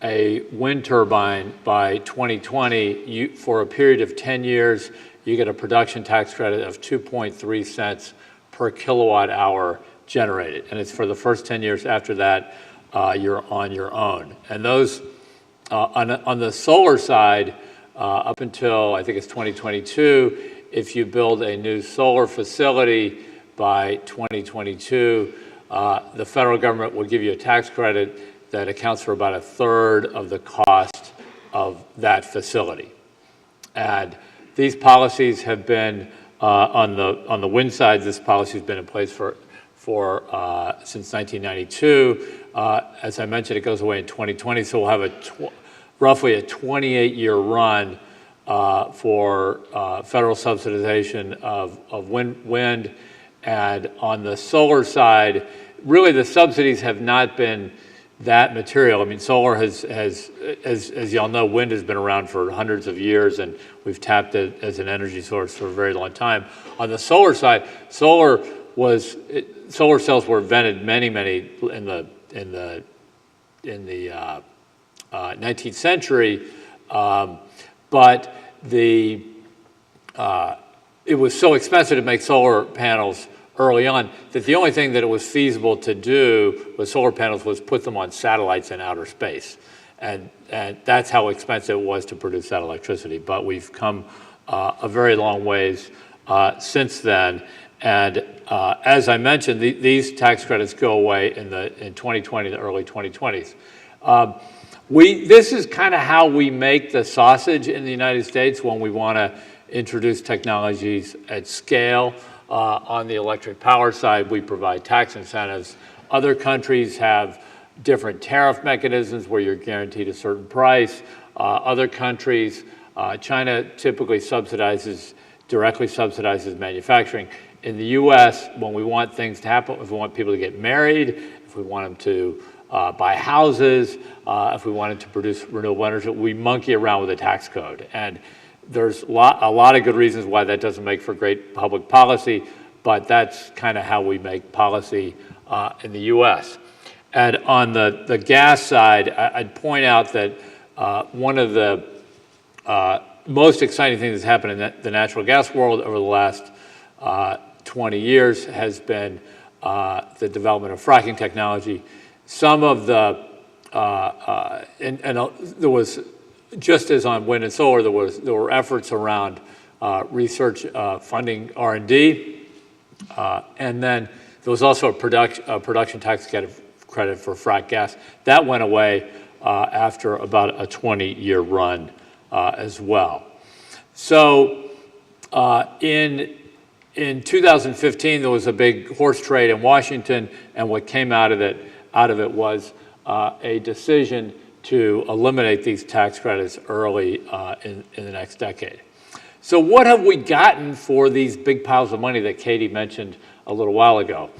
a wind turbine by 2020, for a period of 10 years, you get a production tax credit of 2.3 cents per kilowatt hour generated. And it's for the first 10 years. After that, you're on your own. And those, on the solar side, up until I think it's 2022, if you build a new solar facility by 2022, the federal government will give you a tax credit that accounts for about a third of the cost of that facility. And these policies have been, on the wind side, this policy has been in place for since 1992. As I mentioned, it goes away in 2020, so we'll have roughly a 28-year run for federal subsidization of wind. And on the solar side, really the subsidies have not been that material. I mean, solar has as y'all know, wind has been around for hundreds of years, and we've tapped it as an energy source for a very long time. On the solar side, solar cells were invented many in the 19th century, but it was so expensive to make solar panels early on that the only thing that it was feasible to do with solar panels was put them on satellites in outer space. And that's how expensive it was to produce that electricity. But we've come a very long ways since then. And as I mentioned, these tax credits go away in 2020, the early 2020s. This is kind of how we make the sausage in the United States when we want to introduce technologies at scale. On the electric power side, we provide tax incentives. Other countries have different tariff mechanisms where you're guaranteed a certain price. Other countries, China typically directly subsidizes manufacturing. In the US, when we want things to happen, if we want people to get married, if we want them to buy houses, if we wanted to produce renewable energy, we monkey around with the tax code. And there's a lot of good reasons why that doesn't make for great public policy, but that's kind of how we make policy in the US. And on the gas side, I'd point out that one of the most exciting things that's happened in the natural gas world over the last 20 years has been the development of fracking technology. Some of the, there was, just as on wind and solar, there were efforts around research funding R&D, and then there was also a production tax credit for frack gas. That went away after about a 20-year run as well. So in 2015, there was a big horse trade in Washington, and what came out of it was a decision to eliminate these tax credits early in the next decade. So what have we gotten for these big piles of money that Katie mentioned a little while ago?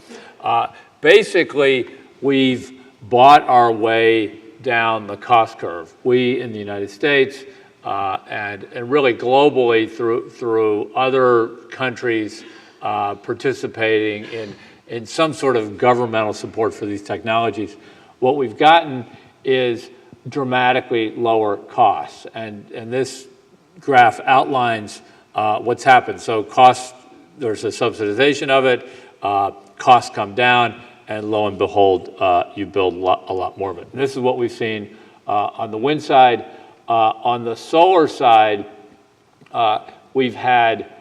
Basically, we've bought our way down the cost curve. We in the United States and really globally through other countries participating in some sort of governmental support for these technologies, what we've gotten is dramatically lower costs. And this graph outlines what's happened. So costs, there's a subsidization of it, costs come down, and lo and behold, you build a lot more of it. And this is what we've seen on the wind side. On the solar side, we've had,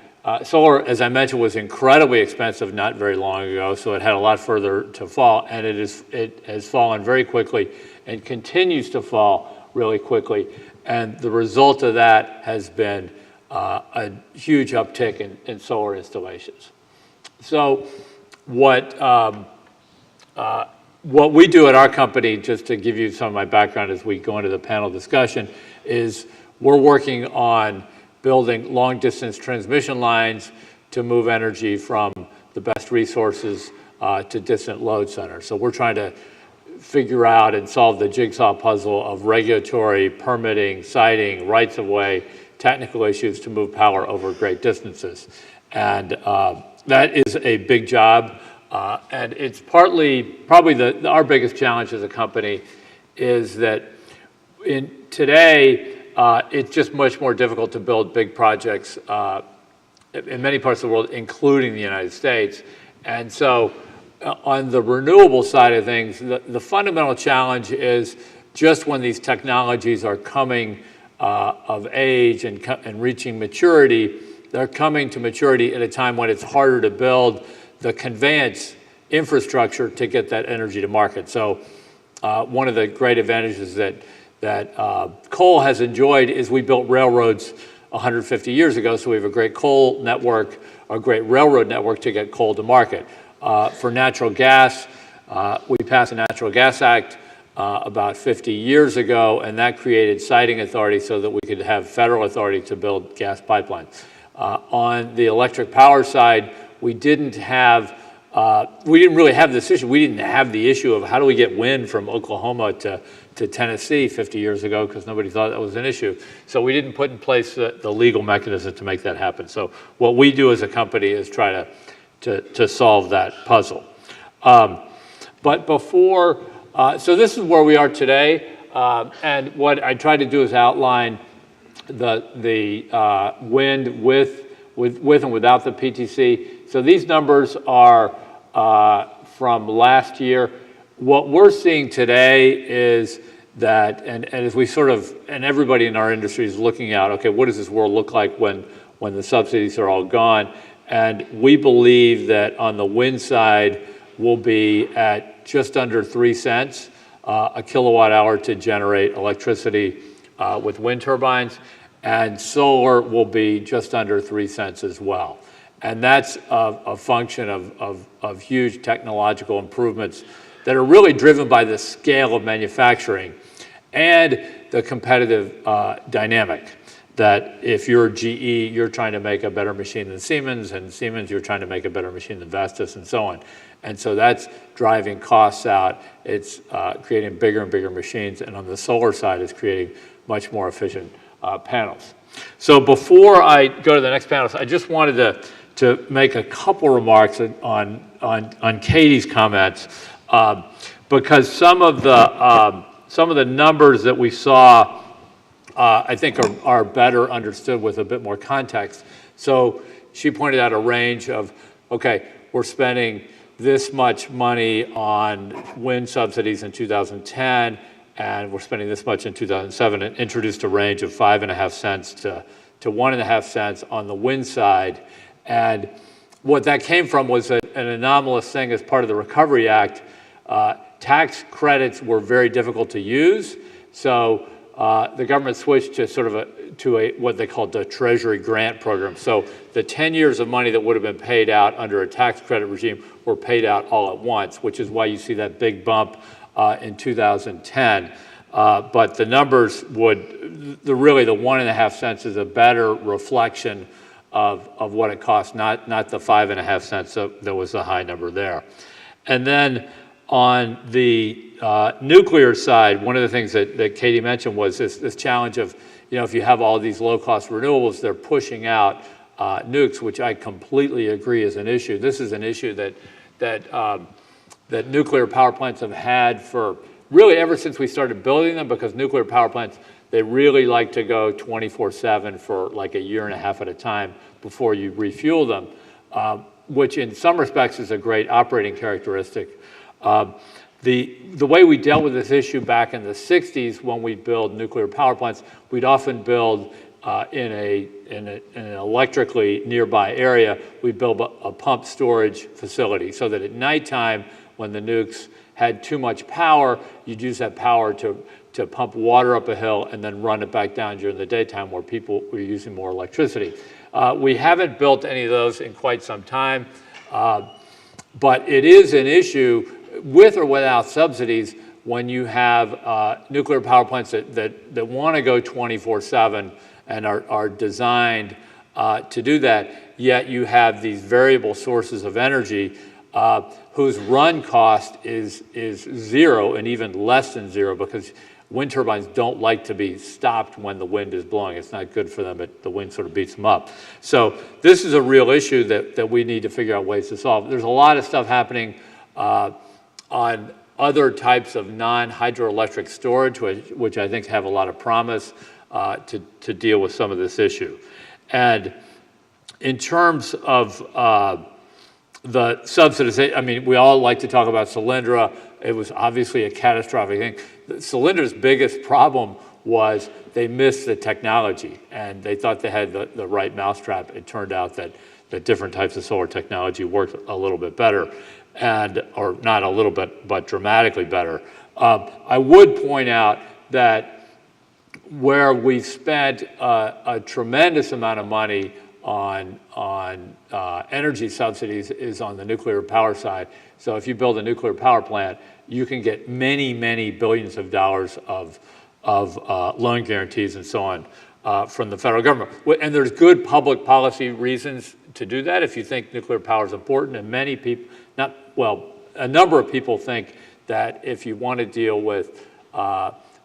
solar, as I mentioned, was incredibly expensive not very long ago, so it had a lot further to fall, and it has fallen very quickly and continues to fall really quickly. And the result of that has been a huge uptick in solar installations. So what we do at our company, just to give you some of my background as we go into the panel discussion, is we're working on building long-distance transmission lines to move energy from the best resources to distant load centers. So we're trying to figure out and solve the jigsaw puzzle of regulatory, permitting, siting, rights-of-way, technical issues to move power over great distances. And that is a big job. And it's probably our biggest challenge as a company is that today, it's just much more difficult to build big projects in many parts of the world, including the United States. And so on the renewable side of things, the fundamental challenge is just when these technologies are coming of age and reaching maturity, they're coming to maturity at a time when it's harder to build the conveyance infrastructure to get that energy to market. So one of the great advantages that coal has enjoyed is we built railroads 150 years ago, so we have a great coal network, a great railroad network to get coal to market. For natural gas, we passed a Natural Gas Act about 50 years ago, and that created siting authority so that we could have federal authority to build gas pipelines. On the electric power side, we didn't really have this issue. We didn't have the issue of how do we get wind from Oklahoma to Tennessee 50 years ago because nobody thought that was an issue. So we didn't put in place the legal mechanism to make that happen. So what we do as a company is try to solve that puzzle. But before, so this is where we are today. And what I tried to do is outline the wind with and without the PTC. So these numbers are from last year. What we're seeing today is that, and as we and everybody in our industry is looking out, okay, what does this world look like when the subsidies are all gone? And we believe that on the wind side, we'll be at just under 3 cents a kilowatt hour to generate electricity with wind turbines. And solar will be just under 3 cents as well. And that's a function of huge technological improvements that are really driven by the scale of manufacturing and the competitive dynamic. That if you're GE, you're trying to make a better machine than Siemens, and Siemens, you're trying to make a better machine than Vestas, and so on. And so that's driving costs out. It's creating bigger and bigger machines, and on the solar side, it's creating much more efficient panels. So before I go to the next panel, I just wanted to make a couple remarks on Katie's comments, because some of the numbers that we saw I think are better understood with a bit more context. So she pointed out a range of, okay, we're spending this much money on wind subsidies in 2010, and we're spending this much in 2007, and introduced a range of 5.5 cents to 1.5 cents on the wind side. And what that came from was an anomalous thing as part of the Recovery Act. Tax credits were very difficult to use, so the government switched to what they called the Treasury Grant Program. So the 10 years of money that would have been paid out under a tax credit regime were paid out all at once, which is why you see that big bump in 2010. But the numbers really the 1.5 cents is a better reflection of what it costs, not the 5.5 cents that was the high number there. And then on the nuclear side, one of the things that Katie mentioned was this challenge of, if you have all these low-cost renewables, they're pushing out nukes, which I completely agree is an issue. This is an issue that nuclear power plants have had for really ever since we started building them, because nuclear power plants, they really like to go 24/7 for like 1.5 years at a time before you refuel them, which in some respects is a great operating characteristic. The way we dealt with this issue back in the 60s when we build nuclear power plants, we'd often build in an electrically nearby area, we built a pump storage facility so that at nighttime, when the nukes had too much power, you'd use that power to pump water up a hill and then run it back down during the daytime where people were using more electricity. We haven't built any of those in quite some time, but it is an issue with or without subsidies when you have nuclear power plants that want to go 24/7 and are designed to do that, yet you have these variable sources of energy whose run cost is zero and even less than zero, because wind turbines don't like to be stopped when the wind is blowing. It's not good for them, the wind sort of beats them up. So this is a real issue that we need to figure out ways to solve. There's a lot of stuff happening on other types of non-hydroelectric storage, which I think have a lot of promise to deal with some of this issue. And in terms of the subsidies, I mean, we all like to talk about Solyndra. It was obviously a catastrophic thing. Solyndra's biggest problem was they missed the technology, and they thought they had the right mousetrap. It turned out that different types of solar technology worked a little bit better, or not a little bit, but dramatically better. I would point out that where we've spent a tremendous amount of money on energy subsidies is on the nuclear power side. So if you build a nuclear power plant, you can get many, many billions of dollars of loan guarantees and so on from the federal government. And there's good public policy reasons to do that if you think nuclear power is important. And many people, a number of people think that if you want to deal with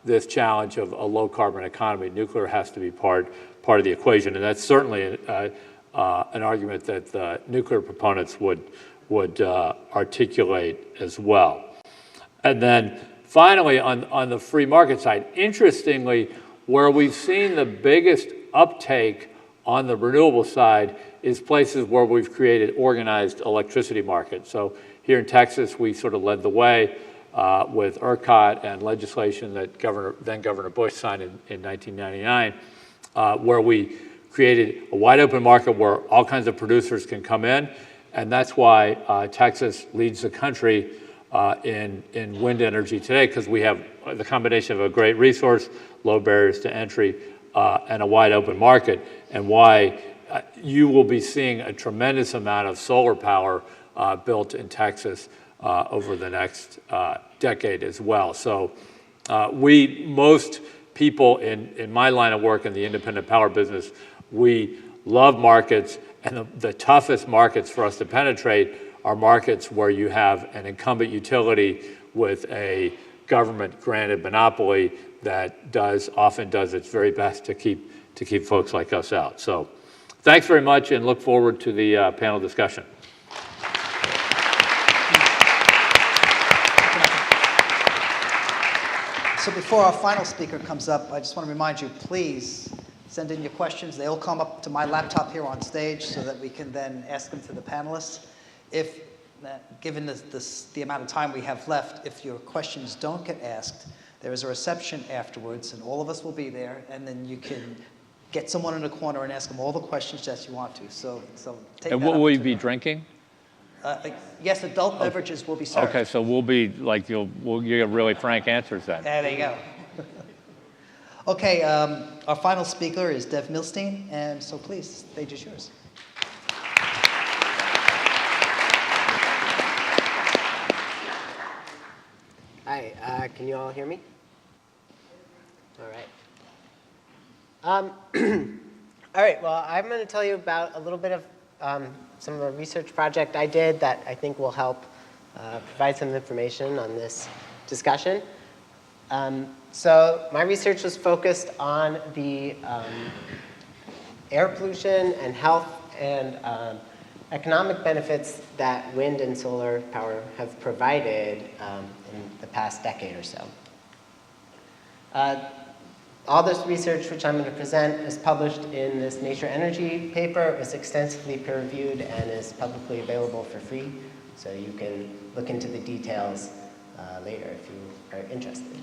this challenge of a low carbon economy, nuclear has to be part of the equation. And that's certainly an argument that the nuclear proponents would articulate as well. And then finally, on the free market side, interestingly, where we've seen the biggest uptake on the renewable side is places where we've created organized electricity markets. So here in Texas, we sort of led the way with ERCOT and legislation that then Governor Bush signed in 1999, where we created a wide open market where all kinds of producers can come in. And that's why Texas leads the country in wind energy today, because we have the combination of a great resource, low barriers to entry, and a wide open market, and why you will be seeing a tremendous amount of solar power built in Texas over the next decade as well. So most people in my line of work in the independent power business, we love markets, and the toughest markets for us to penetrate are markets where you have an incumbent utility with a government-granted monopoly that often does its very best to keep folks like us out. So thanks very much, and look forward to the panel discussion. So before our final speaker comes up, I just want to remind you, please send in your questions. They'll come up to my laptop here on stage so that we can then ask them to the panelists. If, given the amount of time we have left, if your questions don't get asked, there is a reception afterwards, and all of us will be there, and then you can get someone in a corner and ask them all the questions that you want to. So take and that what will you be drinking? Yes, adult beverages will be served. Okay, so we'll be like, we'll get really frank answers then. There you go. Okay, our final speaker is Dev Milstein, and so please, the stage is yours. Hi, can you all hear me? All right. All right, well, I'm going to tell you about a little bit of some of a research project I did that I think will help provide some information on this discussion. So my research was focused on the air pollution and health and economic benefits that wind and solar power have provided in the past decade or so. All this research, which I'm going to present, is published in this Nature Energy paper, is extensively peer-reviewed, and is publicly available for free. So you can look into the details later if you are interested.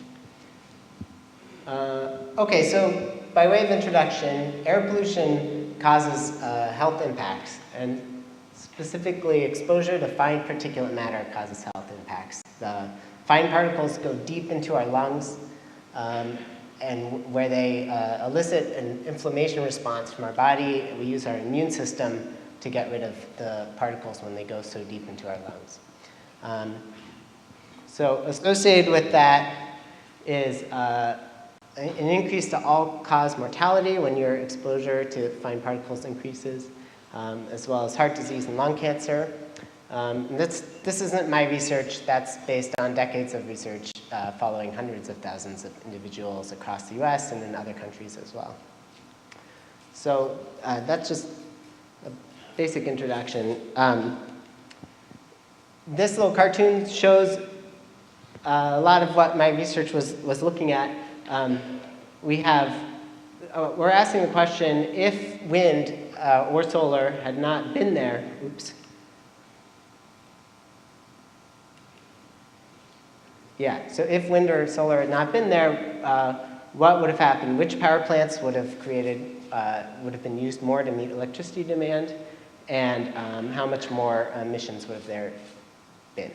Okay, so by way of introduction, air pollution causes health impacts, and specifically exposure to fine particulate matter causes health impacts. The fine particles go deep into our lungs, and where they elicit an inflammation response from our body, we use our immune system to get rid of the particles when they go so deep into our lungs. So associated with that is an increase to all-cause mortality when your exposure to fine particles increases, as well as heart disease and lung cancer. This isn't my research. That's based on decades of research following hundreds of thousands of individuals across the US and in other countries as well. So that's just a basic introduction. This little cartoon shows a lot of what my research was looking at. We're asking the question, if wind or solar had not been there, oops. Yeah, so if wind or solar had not been there, what would have happened? Which power plants would have been used more to meet electricity demand, and how much more emissions would have there been?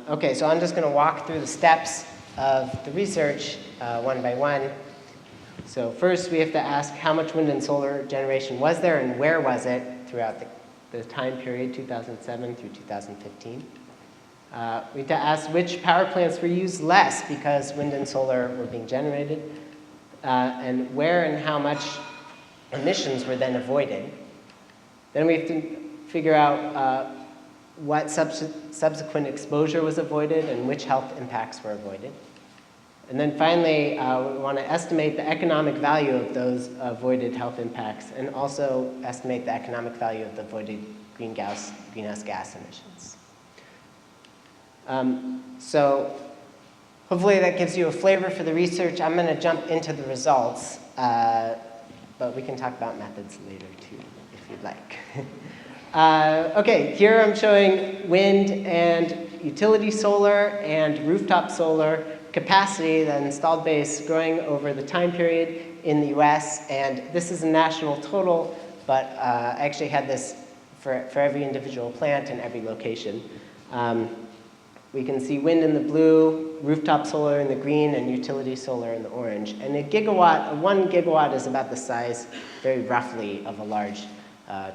Okay, so I'm just going to walk through the steps of the research one by one. So first we have to ask how much wind and solar generation was there and where was it throughout the time period 2007 through 2015. We have to ask which power plants were used less because wind and solar were being generated, and where and how much emissions were then avoided. Then we have to figure out what subsequent exposure was avoided and which health impacts were avoided. And then finally, we want to estimate the economic value of those avoided health impacts and also estimate the economic value of the avoided greenhouse gas emissions. So hopefully that gives you a flavor for the research. I'm going to jump into the results, but we can talk about methods later too, if you'd like. Okay, here I'm showing wind and utility solar and rooftop solar capacity, the installed base, growing over the time period in the US. And this is a national total, but I actually had this for every individual plant and every location. We can see wind in the blue, rooftop solar in the green, and utility solar in the orange. And a 1 gigawatt is about the size, very roughly, of a large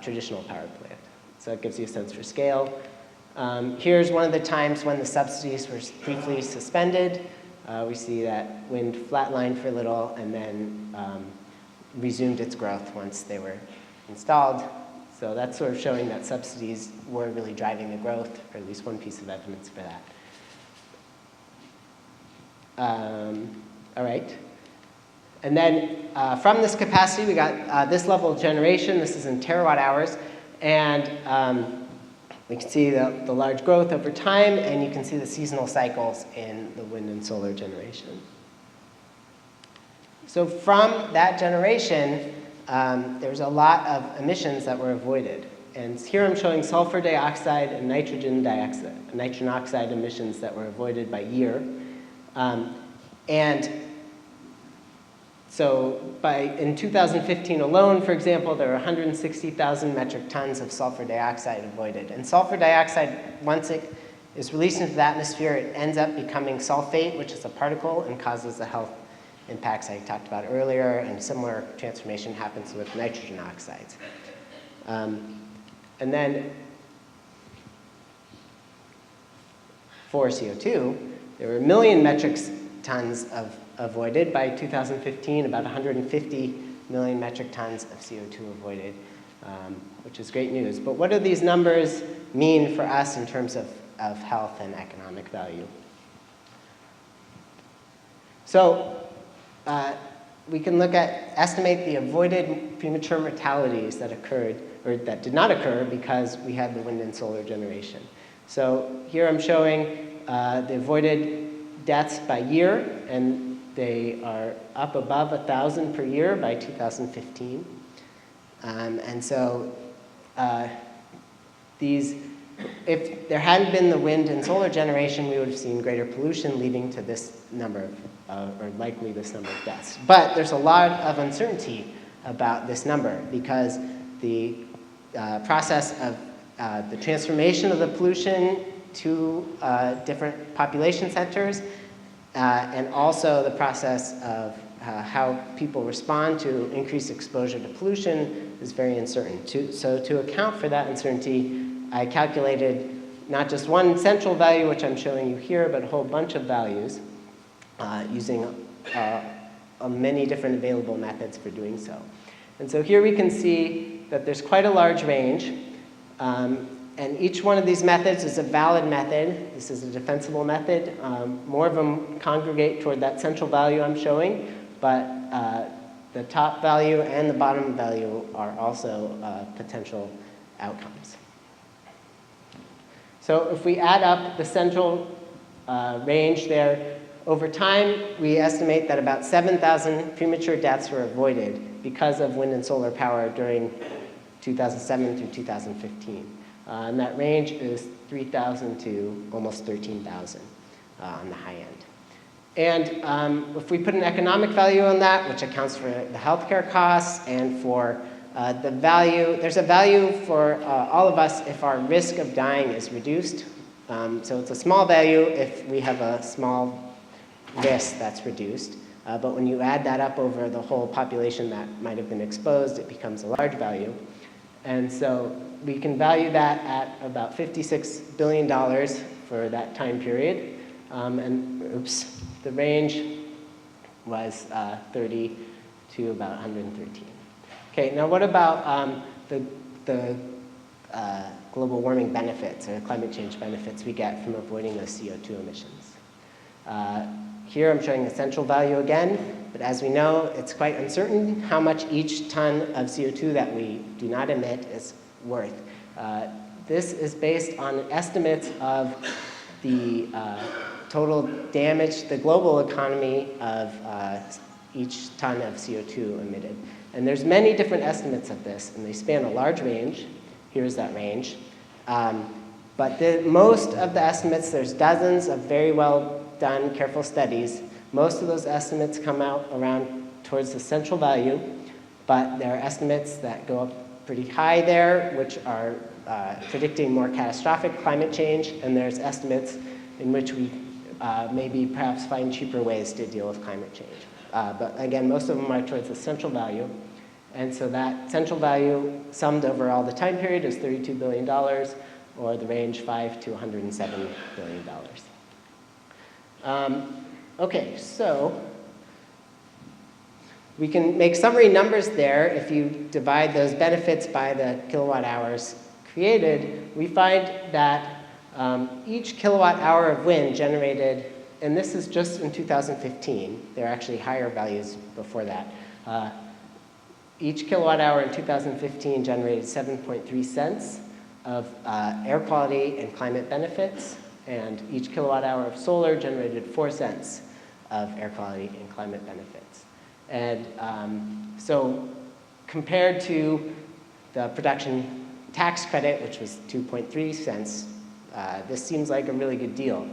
traditional power plant. So it gives you a sense for scale. Here's one of the times when the subsidies were briefly suspended. We see that wind flatlined for a little and then resumed its growth once they were installed. So that's sort of showing that subsidies were really driving the growth, or at least one piece of evidence for that. All right. And then from this capacity, we got this level of generation. This is in terawatt hours. And we can see the large growth over time, and you can see the seasonal cycles in the wind and solar generation. So from that generation, there's a lot of emissions that were avoided. And here I'm showing sulfur dioxide and nitrogen oxide emissions that were avoided by year. And so in 2015 alone, for example, there were 160,000 metric tons of sulfur dioxide avoided. And sulfur dioxide, once it is released into the atmosphere, it ends up becoming sulfate, which is a particle, and causes the health impacts I talked about earlier, and similar transformation happens with nitrogen oxides. And then for CO2, there were 1 million metric tons of avoided. By 2015, about 150 million metric tons of CO2 avoided, which is great news. But what do these numbers mean for us in terms of health and economic value? So we can estimate the avoided premature mortalities that occurred, or that did not occur because we had the wind and solar generation. So here I'm showing the avoided deaths by year, and they are up above 1,000 per year by 2015. And so these if there hadn't been the wind and solar generation, we would have seen greater pollution leading to this number, or likely this number of deaths. But there's a lot of uncertainty about this number because the process of the transformation of the pollution to different population centers, and also the process of how people respond to increased exposure to pollution is very uncertain. So to account for that uncertainty, I calculated not just one central value, which I'm showing you here, but a whole bunch of values using many different available methods for doing so. And so here we can see that there's quite a large range. And each one of these methods is a valid method. This is a defensible method. More of them congregate toward that central value I'm showing, but the top value and the bottom value are also potential outcomes. So if we add up the central range there, over time, we estimate that about 7,000 premature deaths were avoided because of wind and solar power during 2007 through 2015. And that range is 3,000 to almost 13,000 on the high end. And if we put an economic value on that, which accounts for the healthcare costs and for the value, there's a value for all of us if our risk of dying is reduced. So it's a small value if we have a small risk that's reduced. But when you add that up over the whole population that might have been exposed, it becomes a large value. And so we can value that at about $56 billion for that time period. The range was 30 to about 113. Okay, now what about the global warming benefits or climate change benefits we get from avoiding those CO2 emissions? Here I'm showing the central value again, but as we know, it's quite uncertain how much each ton of CO2 that we do not emit is worth. This is based on estimates of the total damage to the global economy of each ton of CO2 emitted. And there's many different estimates of this, and they span a large range. Here's that range. But most of the estimates, there's dozens of very well done, careful studies. Most of those estimates come out around towards the central value, but there are estimates that go up pretty high there, which are predicting more catastrophic climate change, and there's estimates in which we maybe perhaps find cheaper ways to deal with climate change. But again, most of them are towards the central value. And so that central value summed over all the time period is $32 billion, or the range 5 to $107 billion. Okay, so we can make summary numbers there. If you divide those benefits by the kilowatt hours created, we find that each kilowatt hour of wind generated, and this is just in 2015, there are actually higher values before that. Each kilowatt hour in 2015 generated 7.3 cents of air quality and climate benefits, and each kilowatt hour of solar generated 4 cents of air quality and climate benefits. And so compared to the production tax credit, which was 2.3 cents, this seems like a really good deal.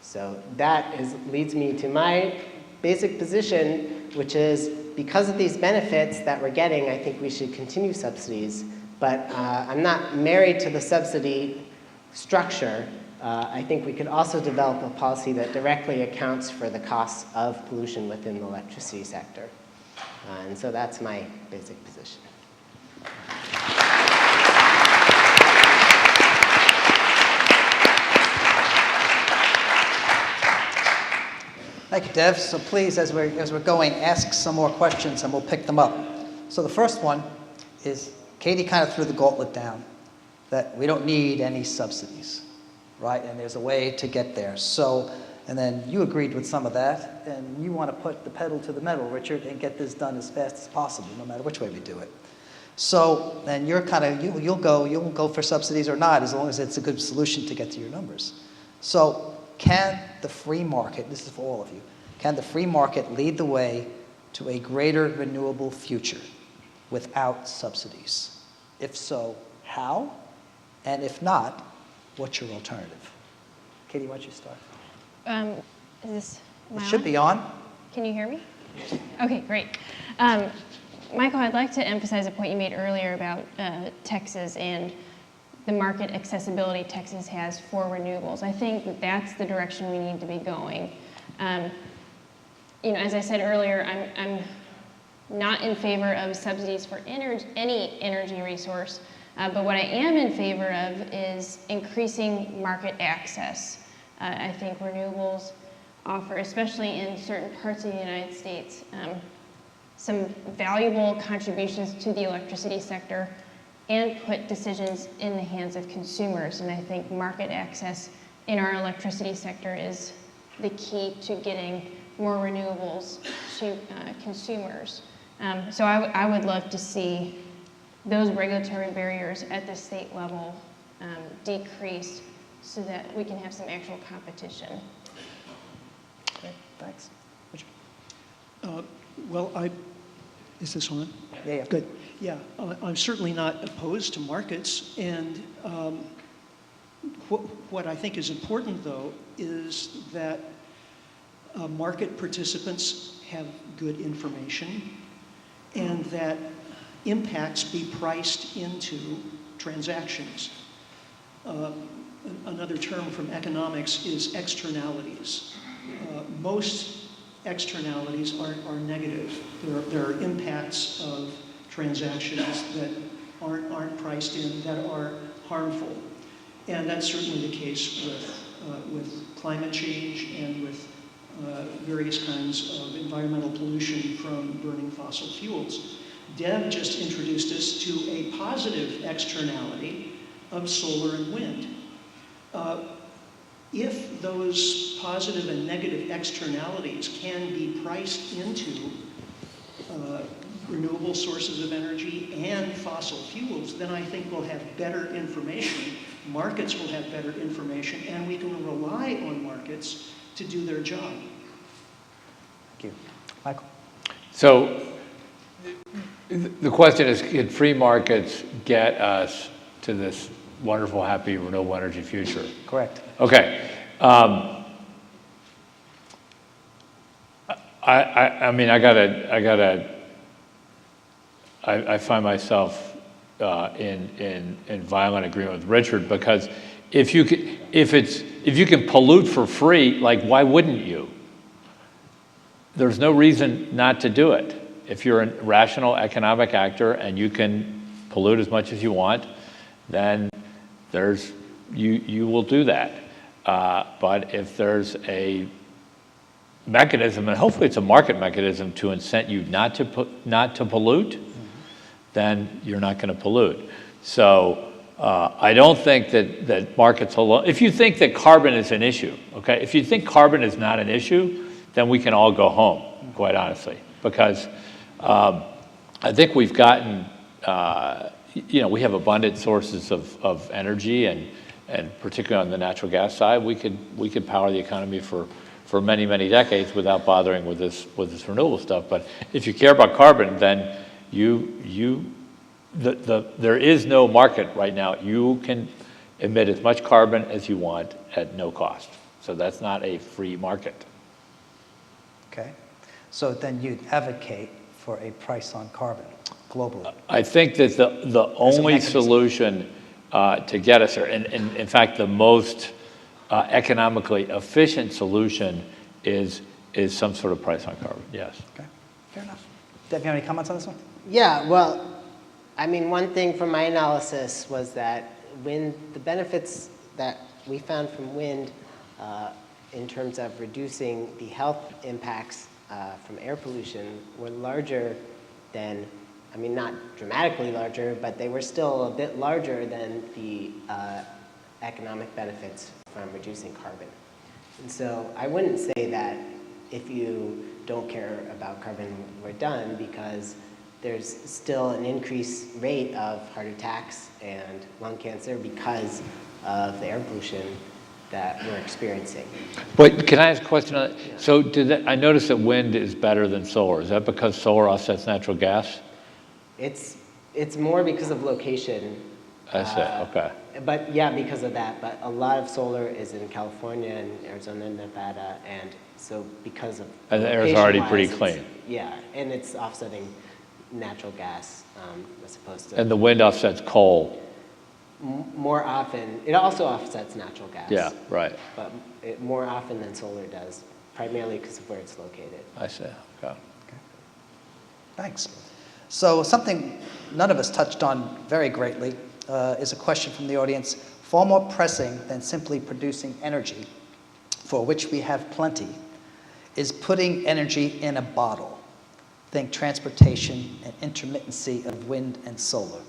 So that leads me to my basic position, which is because of these benefits that we're getting, I think we should continue subsidies. But I'm not married to the subsidy structure. I think we could also develop a policy that directly accounts for the costs of pollution within the electricity sector. And so that's my basic position. Thank you, Dev. So please, as we're going, ask some more questions and we'll pick them up. So the first one is, Katie kind of threw the gauntlet down, that we don't need any subsidies, right? And there's a way to get there. So, and then you agreed with some of that, and you want to put the pedal to the metal, Richard, and get this done as fast as possible, no matter which way we do it. So then you're kind of, you'll go for subsidies or not, as long as it's a good solution to get to your numbers. So can the free market, this is for all of you, can the free market lead the way to a greater renewable future without subsidies? If so, how? And if not, what's your alternative? Katie, why don't you start? Is this, am I It should on? be on. Can you hear me? Okay, great. Michael, I'd like to emphasize a point you made earlier about Texas and the market accessibility Texas has for renewables. I think that that's the direction we need to be going. As I said earlier, I'm not in favor of subsidies for any energy resource, but what I am in favor of is increasing market access. I think renewables offer, especially in certain parts of the United States, some valuable contributions to the electricity sector and put decisions in the hands of consumers. And I think market access in our electricity sector is the key to getting more renewables to consumers. So I would love to see those regulatory barriers at the state level decrease so that we can have some actual competition. Okay, thanks. Is this on? Yeah. Good. Yeah, I'm certainly not opposed to markets, and what I think is important, though, is that market participants have good information and that impacts be priced into transactions. Another term from economics is externalities. Most externalities are negative. There are impacts of transactions that aren't priced in, that are harmful. And that's certainly the case with climate change and with various kinds of environmental pollution from burning fossil fuels. Deb just introduced us to a positive externality of solar and wind. If those positive and negative externalities can be priced into renewable sources of energy and fossil fuels, then I think we'll have better information, markets will have better information, and we can rely on markets to do their job. Thank you. Michael? So the question is, can free markets get us to this wonderful, happy, renewable energy future? Correct. Okay. I find myself in violent agreement with Richard, because if you can pollute for free, like, why wouldn't you? There's no reason not to do it. If you're a rational economic actor and you can pollute as much as you want, then you will do that. But if there's a mechanism, and hopefully it's a market mechanism to incent you not to pollute, then you're not going to pollute. So I don't think that markets alone. If you think that carbon is an issue, okay, if you think carbon is not an issue, then we can all go home, quite honestly, because I think we've gotten, we have abundant sources of energy, and particularly on the natural gas side, we could power the economy for many, many decades without bothering with this renewable stuff. But if you care about carbon, then there is no market right now. You can emit as much carbon as you want at no cost. So that's not a free market. Okay. So then you'd advocate for a price on carbon globally? I think that the only solution to get us there, and in fact the most economically efficient solution is some sort of price on carbon, yes. Okay, fair enough. Deb, you have any comments on this one? Yeah, well, I mean, one thing from my analysis was that the benefits that we found from wind in terms of reducing the health impacts from air pollution were larger than, I mean, not dramatically larger, but they were still a bit larger than the economic benefits from reducing carbon. And so I wouldn't say that if you don't care about carbon, we're done, because there's still an increased rate of heart attacks and lung cancer because of the air pollution that we're experiencing. But can I ask a question on that? Yeah. So I noticed that wind is better than solar. Is that because solar offsets natural gas? It's more because of location. I see, okay. But yeah, because of that, but a lot of solar is in California and Arizona and Nevada, and so because of And the air's already pretty location-wise, clean. yeah, and it's offsetting natural gas as opposed to And the wind offsets coal. more often. It also offsets natural gas. Yeah, right. But more often than solar does, primarily because of where it's located. I see, okay. Thanks. So something none of us touched on very greatly is a question from the audience, far more pressing than simply producing energy, for which we have plenty, is putting energy in a bottle. Think transportation and intermittency of wind and solar.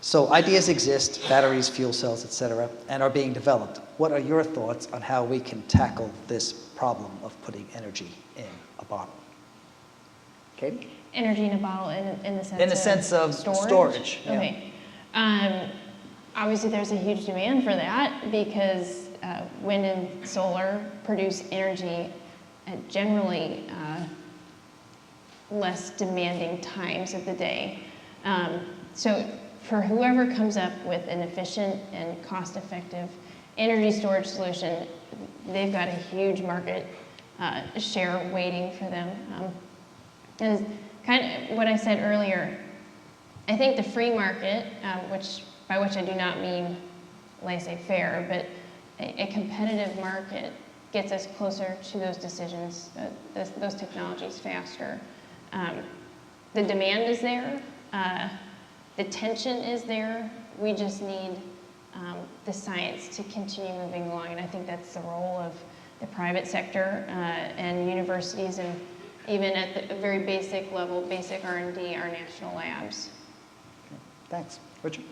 So ideas exist, batteries, fuel cells, etc., and are being developed. What are your thoughts on how we can tackle this problem of putting energy in a bottle? Katie? Energy in a bottle in the sense In the sense of storage. Yeah. Okay. Obviously, there's a huge demand for that because wind and solar produce energy at generally less demanding times of the day. So for whoever comes up with an efficient and cost-effective energy storage solution, they've got a huge market share waiting for them. And kind of what I said earlier, I think the free market, by which I do not mean laissez-faire, but a competitive market gets us closer to those decisions, those technologies faster. The demand is there, the tension is there, we just need the science to continue moving along, and I think that's the role of the private sector and universities, and even at the very basic level, basic R&D, our national labs. Okay. Thanks. Richard?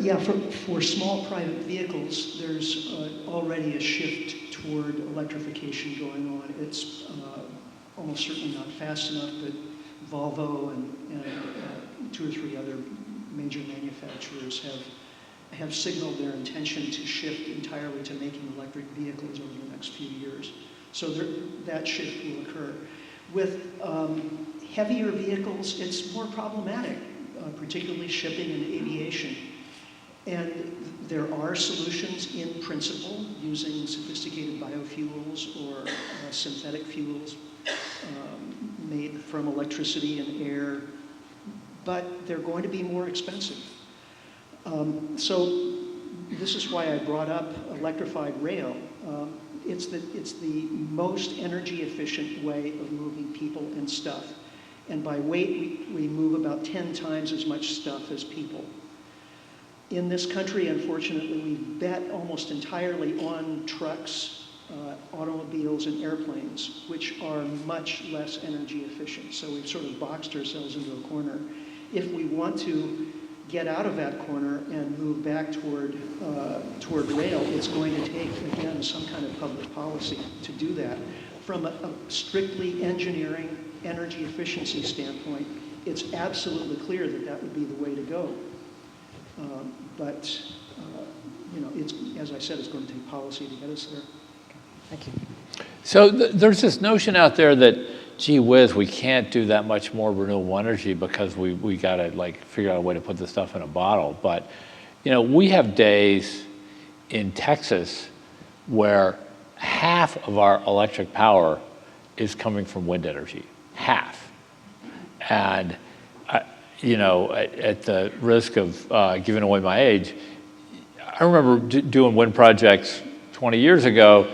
Yeah, for small private vehicles, there's already a shift toward electrification going on. It's almost certainly not fast enough, but Volvo and 2 or 3 other major manufacturers have signaled their intention to shift entirely to making electric vehicles over the next few years. So that shift will occur. With heavier vehicles, it's more problematic, particularly shipping and aviation. And there are solutions in principle using sophisticated biofuels or synthetic fuels made from electricity and air, but they're going to be more expensive. So this is why I brought up electrified rail. It's the most energy efficient way of moving people and stuff. And by weight, we move about 10 times as much stuff as people. In this country, unfortunately, we bet almost entirely on trucks, automobiles, and airplanes, which are much less energy efficient. So we've sort of boxed ourselves into a corner. If we want to get out of that corner and move back toward rail, it's going to take, again, some kind of public policy to do that. From a strictly engineering, energy efficiency standpoint, it's absolutely clear that that would be the way to go. But it's, as I said, it's going to take policy to get us there. Thank you. So there's this notion out there that, gee whiz, we can't do that much more renewable energy because we got to like figure out a way to put this stuff in a bottle. But we have days in Texas where half of our electric power is coming from wind energy, half. And at the risk of giving away my age, I remember doing wind projects 20 years ago,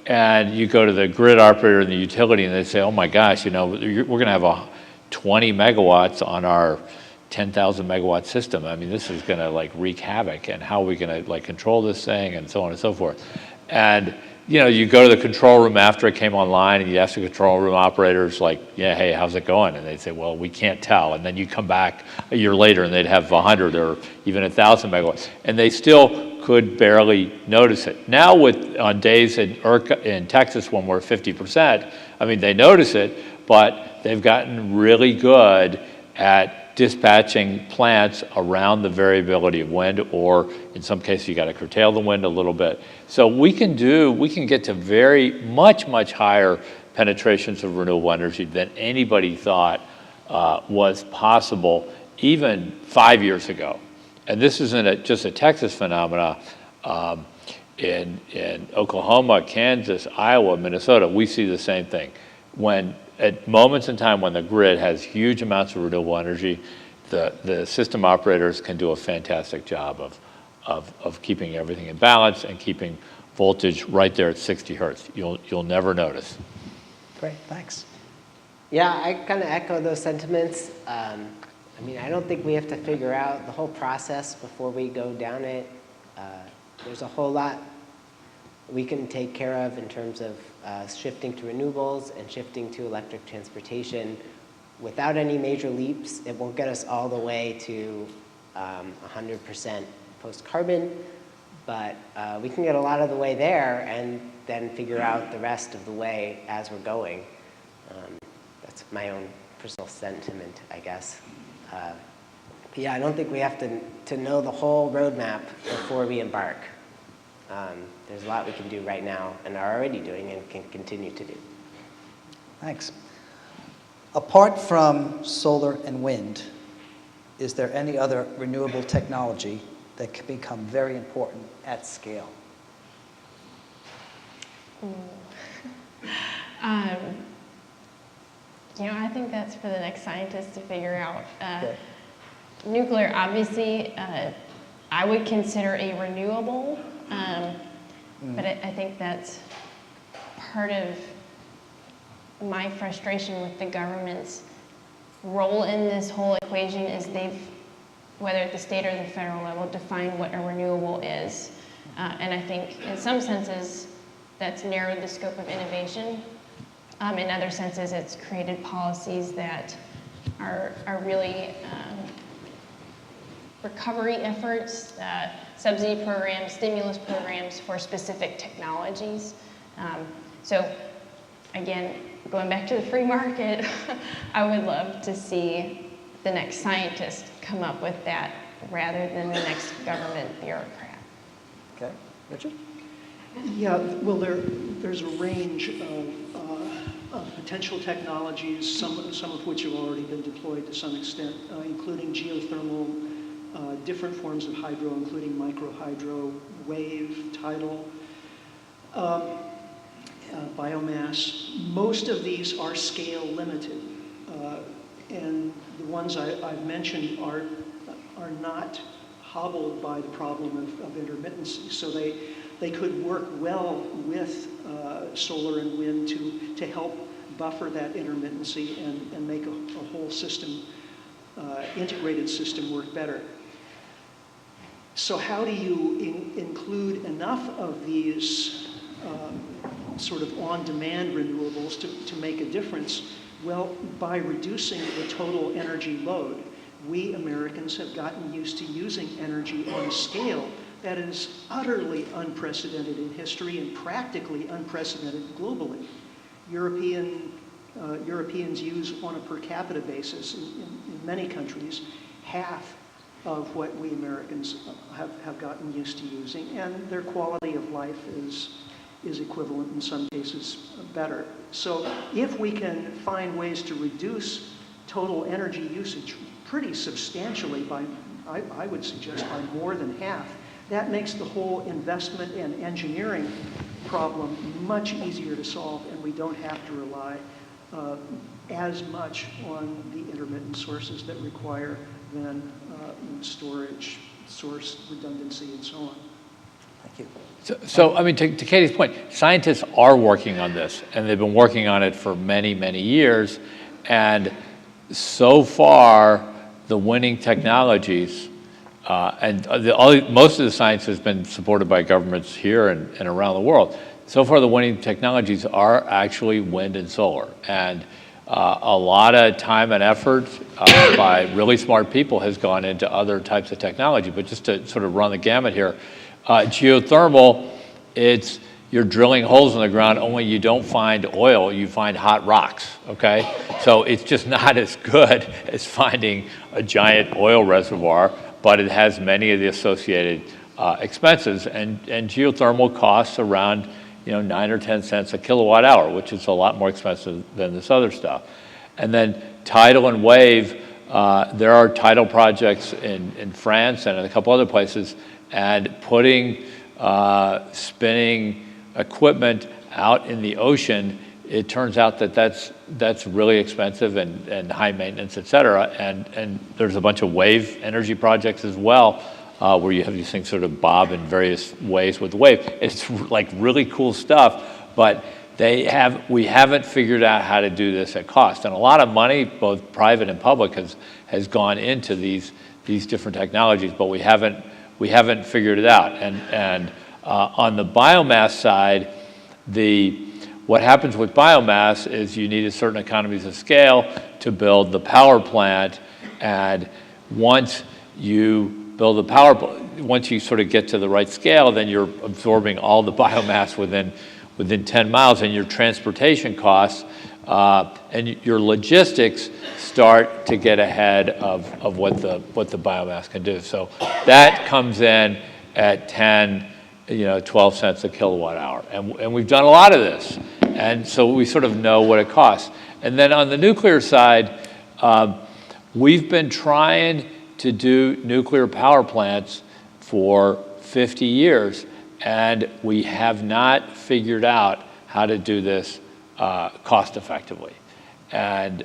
and you go to the grid operator and the utility, and they say, "Oh my gosh, we're going to have 20 megawatts on our 10,000 megawatt system. I mean, this is going to like wreak havoc, and how are we going to like control this thing, and so on and so forth." And you go to the control room after it came online, and you ask the control room operators, like, "Yeah, hey, how's it going?" And they'd say, "Well, we can't tell." And then you come back a year later, and they'd have 100 or even 1,000 megawatts, and they still could barely notice it. Now, on days in Texas when we're 50%, I mean, they notice it, but they've gotten really good at dispatching plants around the variability of wind, or in some cases you got to curtail the wind a little bit. So we can get to very much higher penetrations of renewable energy than anybody thought was possible even 5 years ago. and this isn't just a Texas phenomena. In Oklahoma, Kansas, Iowa, Minnesota, we see the same thing. When at moments in time when the grid has huge amounts of renewable energy, the system operators can do a fantastic job of keeping everything in balance and keeping voltage right there at 60 hertz. You'll never notice. Great, thanks. Yeah, I kind of echo those sentiments. I mean, I don't think we have to figure out the whole process before we go down it. There's a whole lot we can take care of in terms of shifting to renewables and shifting to electric transportation. Without any major leaps, it won't get us all the way to 100% post-carbon, but we can get a lot of the way there and then figure out the rest of the way as we're going. That's my own personal sentiment, I guess. But yeah, I don't think we have to know the whole roadmap before we embark. There's a lot we can do right now and are already doing and can continue to do. Thanks. Apart from solar and wind, is there any other renewable technology that can become very important at scale? I think that's for the next scientists to figure out. Nuclear, obviously, I would consider a renewable, but I think that's part of my frustration with the government's role in this whole equation is they've, whether at the state or the federal level, defined what a renewable is. And I think in some senses, that's narrowed the scope of innovation. In other senses, it's created policies that are really recovery efforts, subsidy programs, stimulus programs for specific technologies. So again, going back to the free market, I would love to see the next scientist come up with that rather than the next government bureaucrat. Okay, Richard? Yeah, well, there's a range of potential technologies, some of which have already been deployed to some extent, including geothermal, different forms of hydro, including microhydro, wave, tidal, biomass. Most of these are scale limited, and the ones I've mentioned are not hobbled by the problem of intermittency. So they could work well with solar and wind to help buffer that intermittency and make a whole system, integrated system work better. So how do you include enough of these sort of on-demand renewables to make a difference? Well, by reducing the total energy load. We Americans have gotten used to using energy on a scale that is utterly unprecedented in history and practically unprecedented globally. Europeans use on a per capita basis in many countries half of what we Americans have gotten used to using, and their quality of life is equivalent, in some cases better. So if we can find ways to reduce total energy usage pretty substantially by, I would suggest, by more than half, that makes the whole investment and engineering problem much easier to solve, and we don't have to rely as much on the intermittent sources that require then storage, source redundancy, and so on. Thank you. So I mean, to Katie's point, scientists are working on this, and they've been working on it for many, many years. And so far, the winning technologies, most of the science has been supported by governments here and around the world. So far, the winning technologies are actually wind and solar. And a lot of time and effort by really smart people has gone into other types of technology. But just to sort of run the gamut here, geothermal, you're drilling holes in the ground, only you don't find oil, you find hot rocks, okay? So it's just not as good as finding a giant oil reservoir, but it has many of the associated expenses. And geothermal costs around 9 or 10 cents a kilowatt hour, which is a lot more expensive than this other stuff. And then tidal and wave, there are tidal projects in France and in a couple other places, and putting spinning equipment out in the ocean, it turns out that that's really expensive and high maintenance, et cetera. And there's a bunch of wave energy projects as well, where you have these things sort of bob in various ways with the wave. It's like really cool stuff, but we haven't figured out how to do this at cost. And a lot of money, both private and public, has gone into these different technologies, but we haven't figured it out. And on the biomass side, what happens with biomass is you need a certain economies of scale to build the power plant, and once you build the power plant, once you sort of get to the right scale, then you're absorbing all the biomass within 10 miles, and your transportation costs and your logistics start to get ahead of what the biomass can do. So that comes in at 12 cents a kilowatt hour. And we've done a lot of this. And so we sort of know what it costs. And then on the nuclear side, we've been trying to do nuclear power plants for 50 years, and we have not figured out how to do this cost effectively. And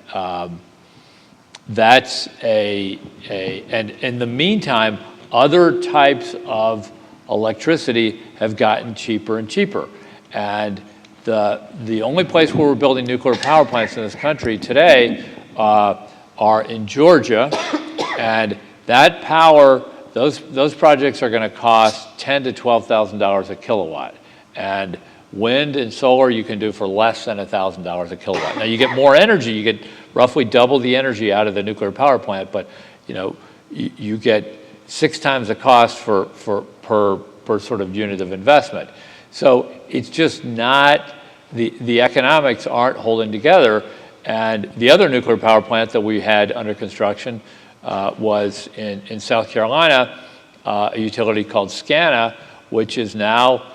that's and in the meantime, other types of electricity have gotten cheaper and cheaper. And the only place where we're building nuclear power plants in this country today are in Georgia, and that power, those projects are going to cost $10,000 to $12,000 a kilowatt. And wind and solar you can do for less than $1,000 a kilowatt. Now you get more energy, you get roughly double the energy out of the nuclear power plant, but you get 6 times the cost per sort of unit of investment. So it's just not, the economics aren't holding together. And the other nuclear power plant that we had under construction was in South Carolina, a utility called SCANA, which is now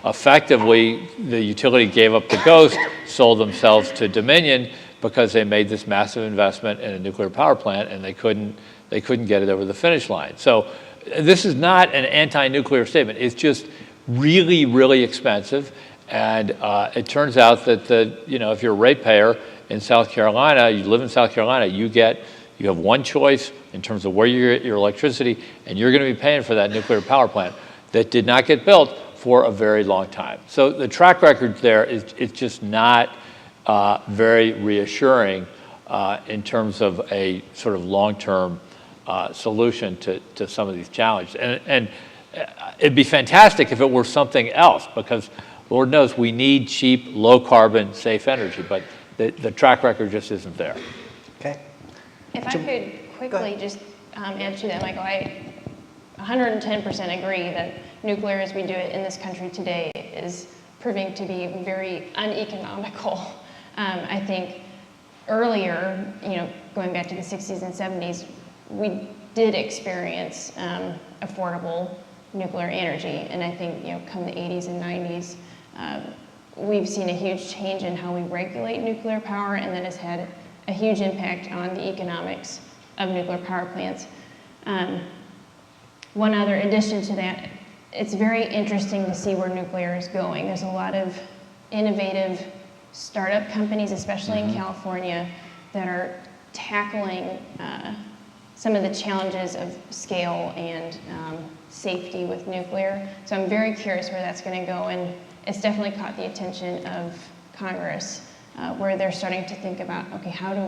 effectively, the utility gave up the ghost, sold themselves to Dominion because they made this massive investment in a nuclear power plant, and they couldn't get it over the finish line. So this is not an anti-nuclear statement. It's just really, really expensive. And it turns out that if you're a ratepayer in South Carolina, you live in South Carolina, you have one choice in terms of where you get your electricity, and you're going to be paying for that nuclear power plant that did not get built for a very long time. So the track record there is just not very reassuring in terms of a sort of long-term solution to some of these challenges. And it'd be fantastic if it were something else, because Lord knows we need cheap, low-carbon, safe energy, but the track record just isn't there. Okay. If I could quickly just add to that, Michael, I 110% agree that nuclear as we do it in this country today is proving to be very uneconomical. I think earlier, going back to the 60s and 70s, we did experience affordable nuclear energy, and I think come the 80s and 90s, we've seen a huge change in how we regulate nuclear power, and that has had a huge impact on the economics of nuclear power plants. One other addition to that, it's very interesting to see where nuclear is going. There's a lot of innovative startup companies, especially in California, that are tackling some of the challenges of scale and safety with nuclear. So I'm very curious where that's going to go, and it's definitely caught the attention of Congress, where they're starting to think about, okay, how do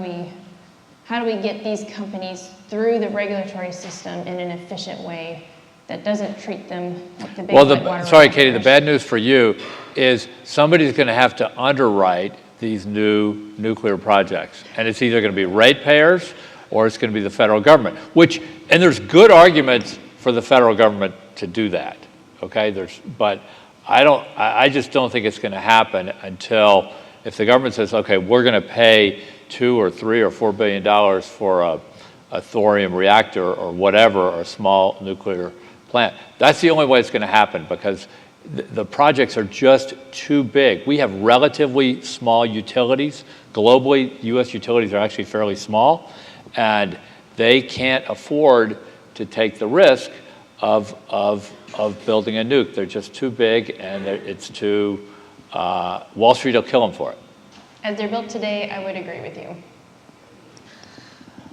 we get these companies through the regulatory system in an efficient way that doesn't treat them like the big water. Sorry, Katie, the bad news for you is somebody's going to have to underwrite these new nuclear projects, and it's either going to be ratepayers or it's going to be the federal government. And there's good arguments for the federal government to do that. Okay, but I just don't think it's going to happen until if the government says, okay, we're going to pay $2 or $3 or $4 billion for a thorium reactor or whatever, or a small nuclear plant. That's the only way it's going to happen, because the projects are just too big. We have relatively small utilities. Globally, U.S. utilities are actually fairly small, And they can't afford to take the risk of building a nuke. They're just too big, and it's too, Wall Street will kill them for it. As they're built today, I would agree with you.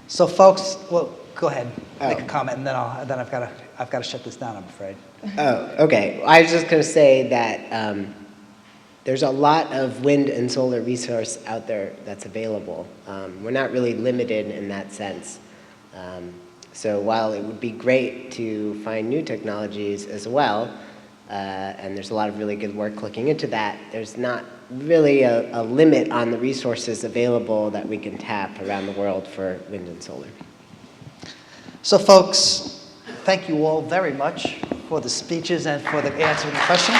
So folks, well, go ahead, make a comment, and then I've got to shut this down, I'm afraid. Oh, okay. I was just going to say that there's a lot of wind and solar resource out there that's available. We're not really limited in that sense. So while it would be great to find new technologies as well, and there's a lot of really good work looking into that, there's not really a limit on the resources available that we can tap around the world for wind and solar. So folks, thank you all very much for the speeches and for the answering the questions.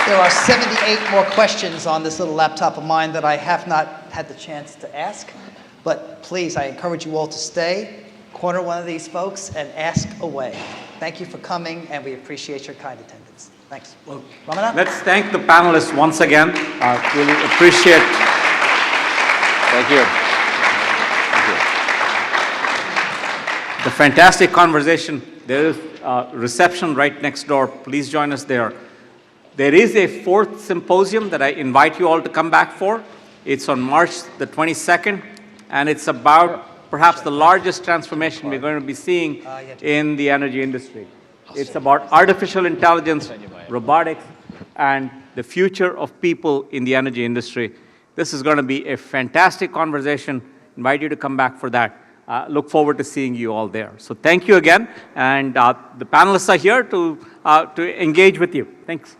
There are 78 more questions on this little laptop of mine that I have not had the chance to ask. But please, I encourage you all to stay, corner one of these folks, and ask away. Thank you for coming, and we appreciate your kind attendance. Thanks. Well, Ramana? Let's thank the panelists once again. Really appreciate. Thank you. The fantastic conversation. There is a reception right next door. Please join us there. There is a fourth symposium that I invite you all to come back for. It's on March the 22nd, and it's about perhaps the largest transformation we're going to be seeing in the energy industry. It's about artificial intelligence, robotics, and the future of people in the energy industry. This is going to be a fantastic conversation. Invite you to come back for that. Look forward to seeing you all there. So thank you again, and the panelists are here to engage with you. Thanks.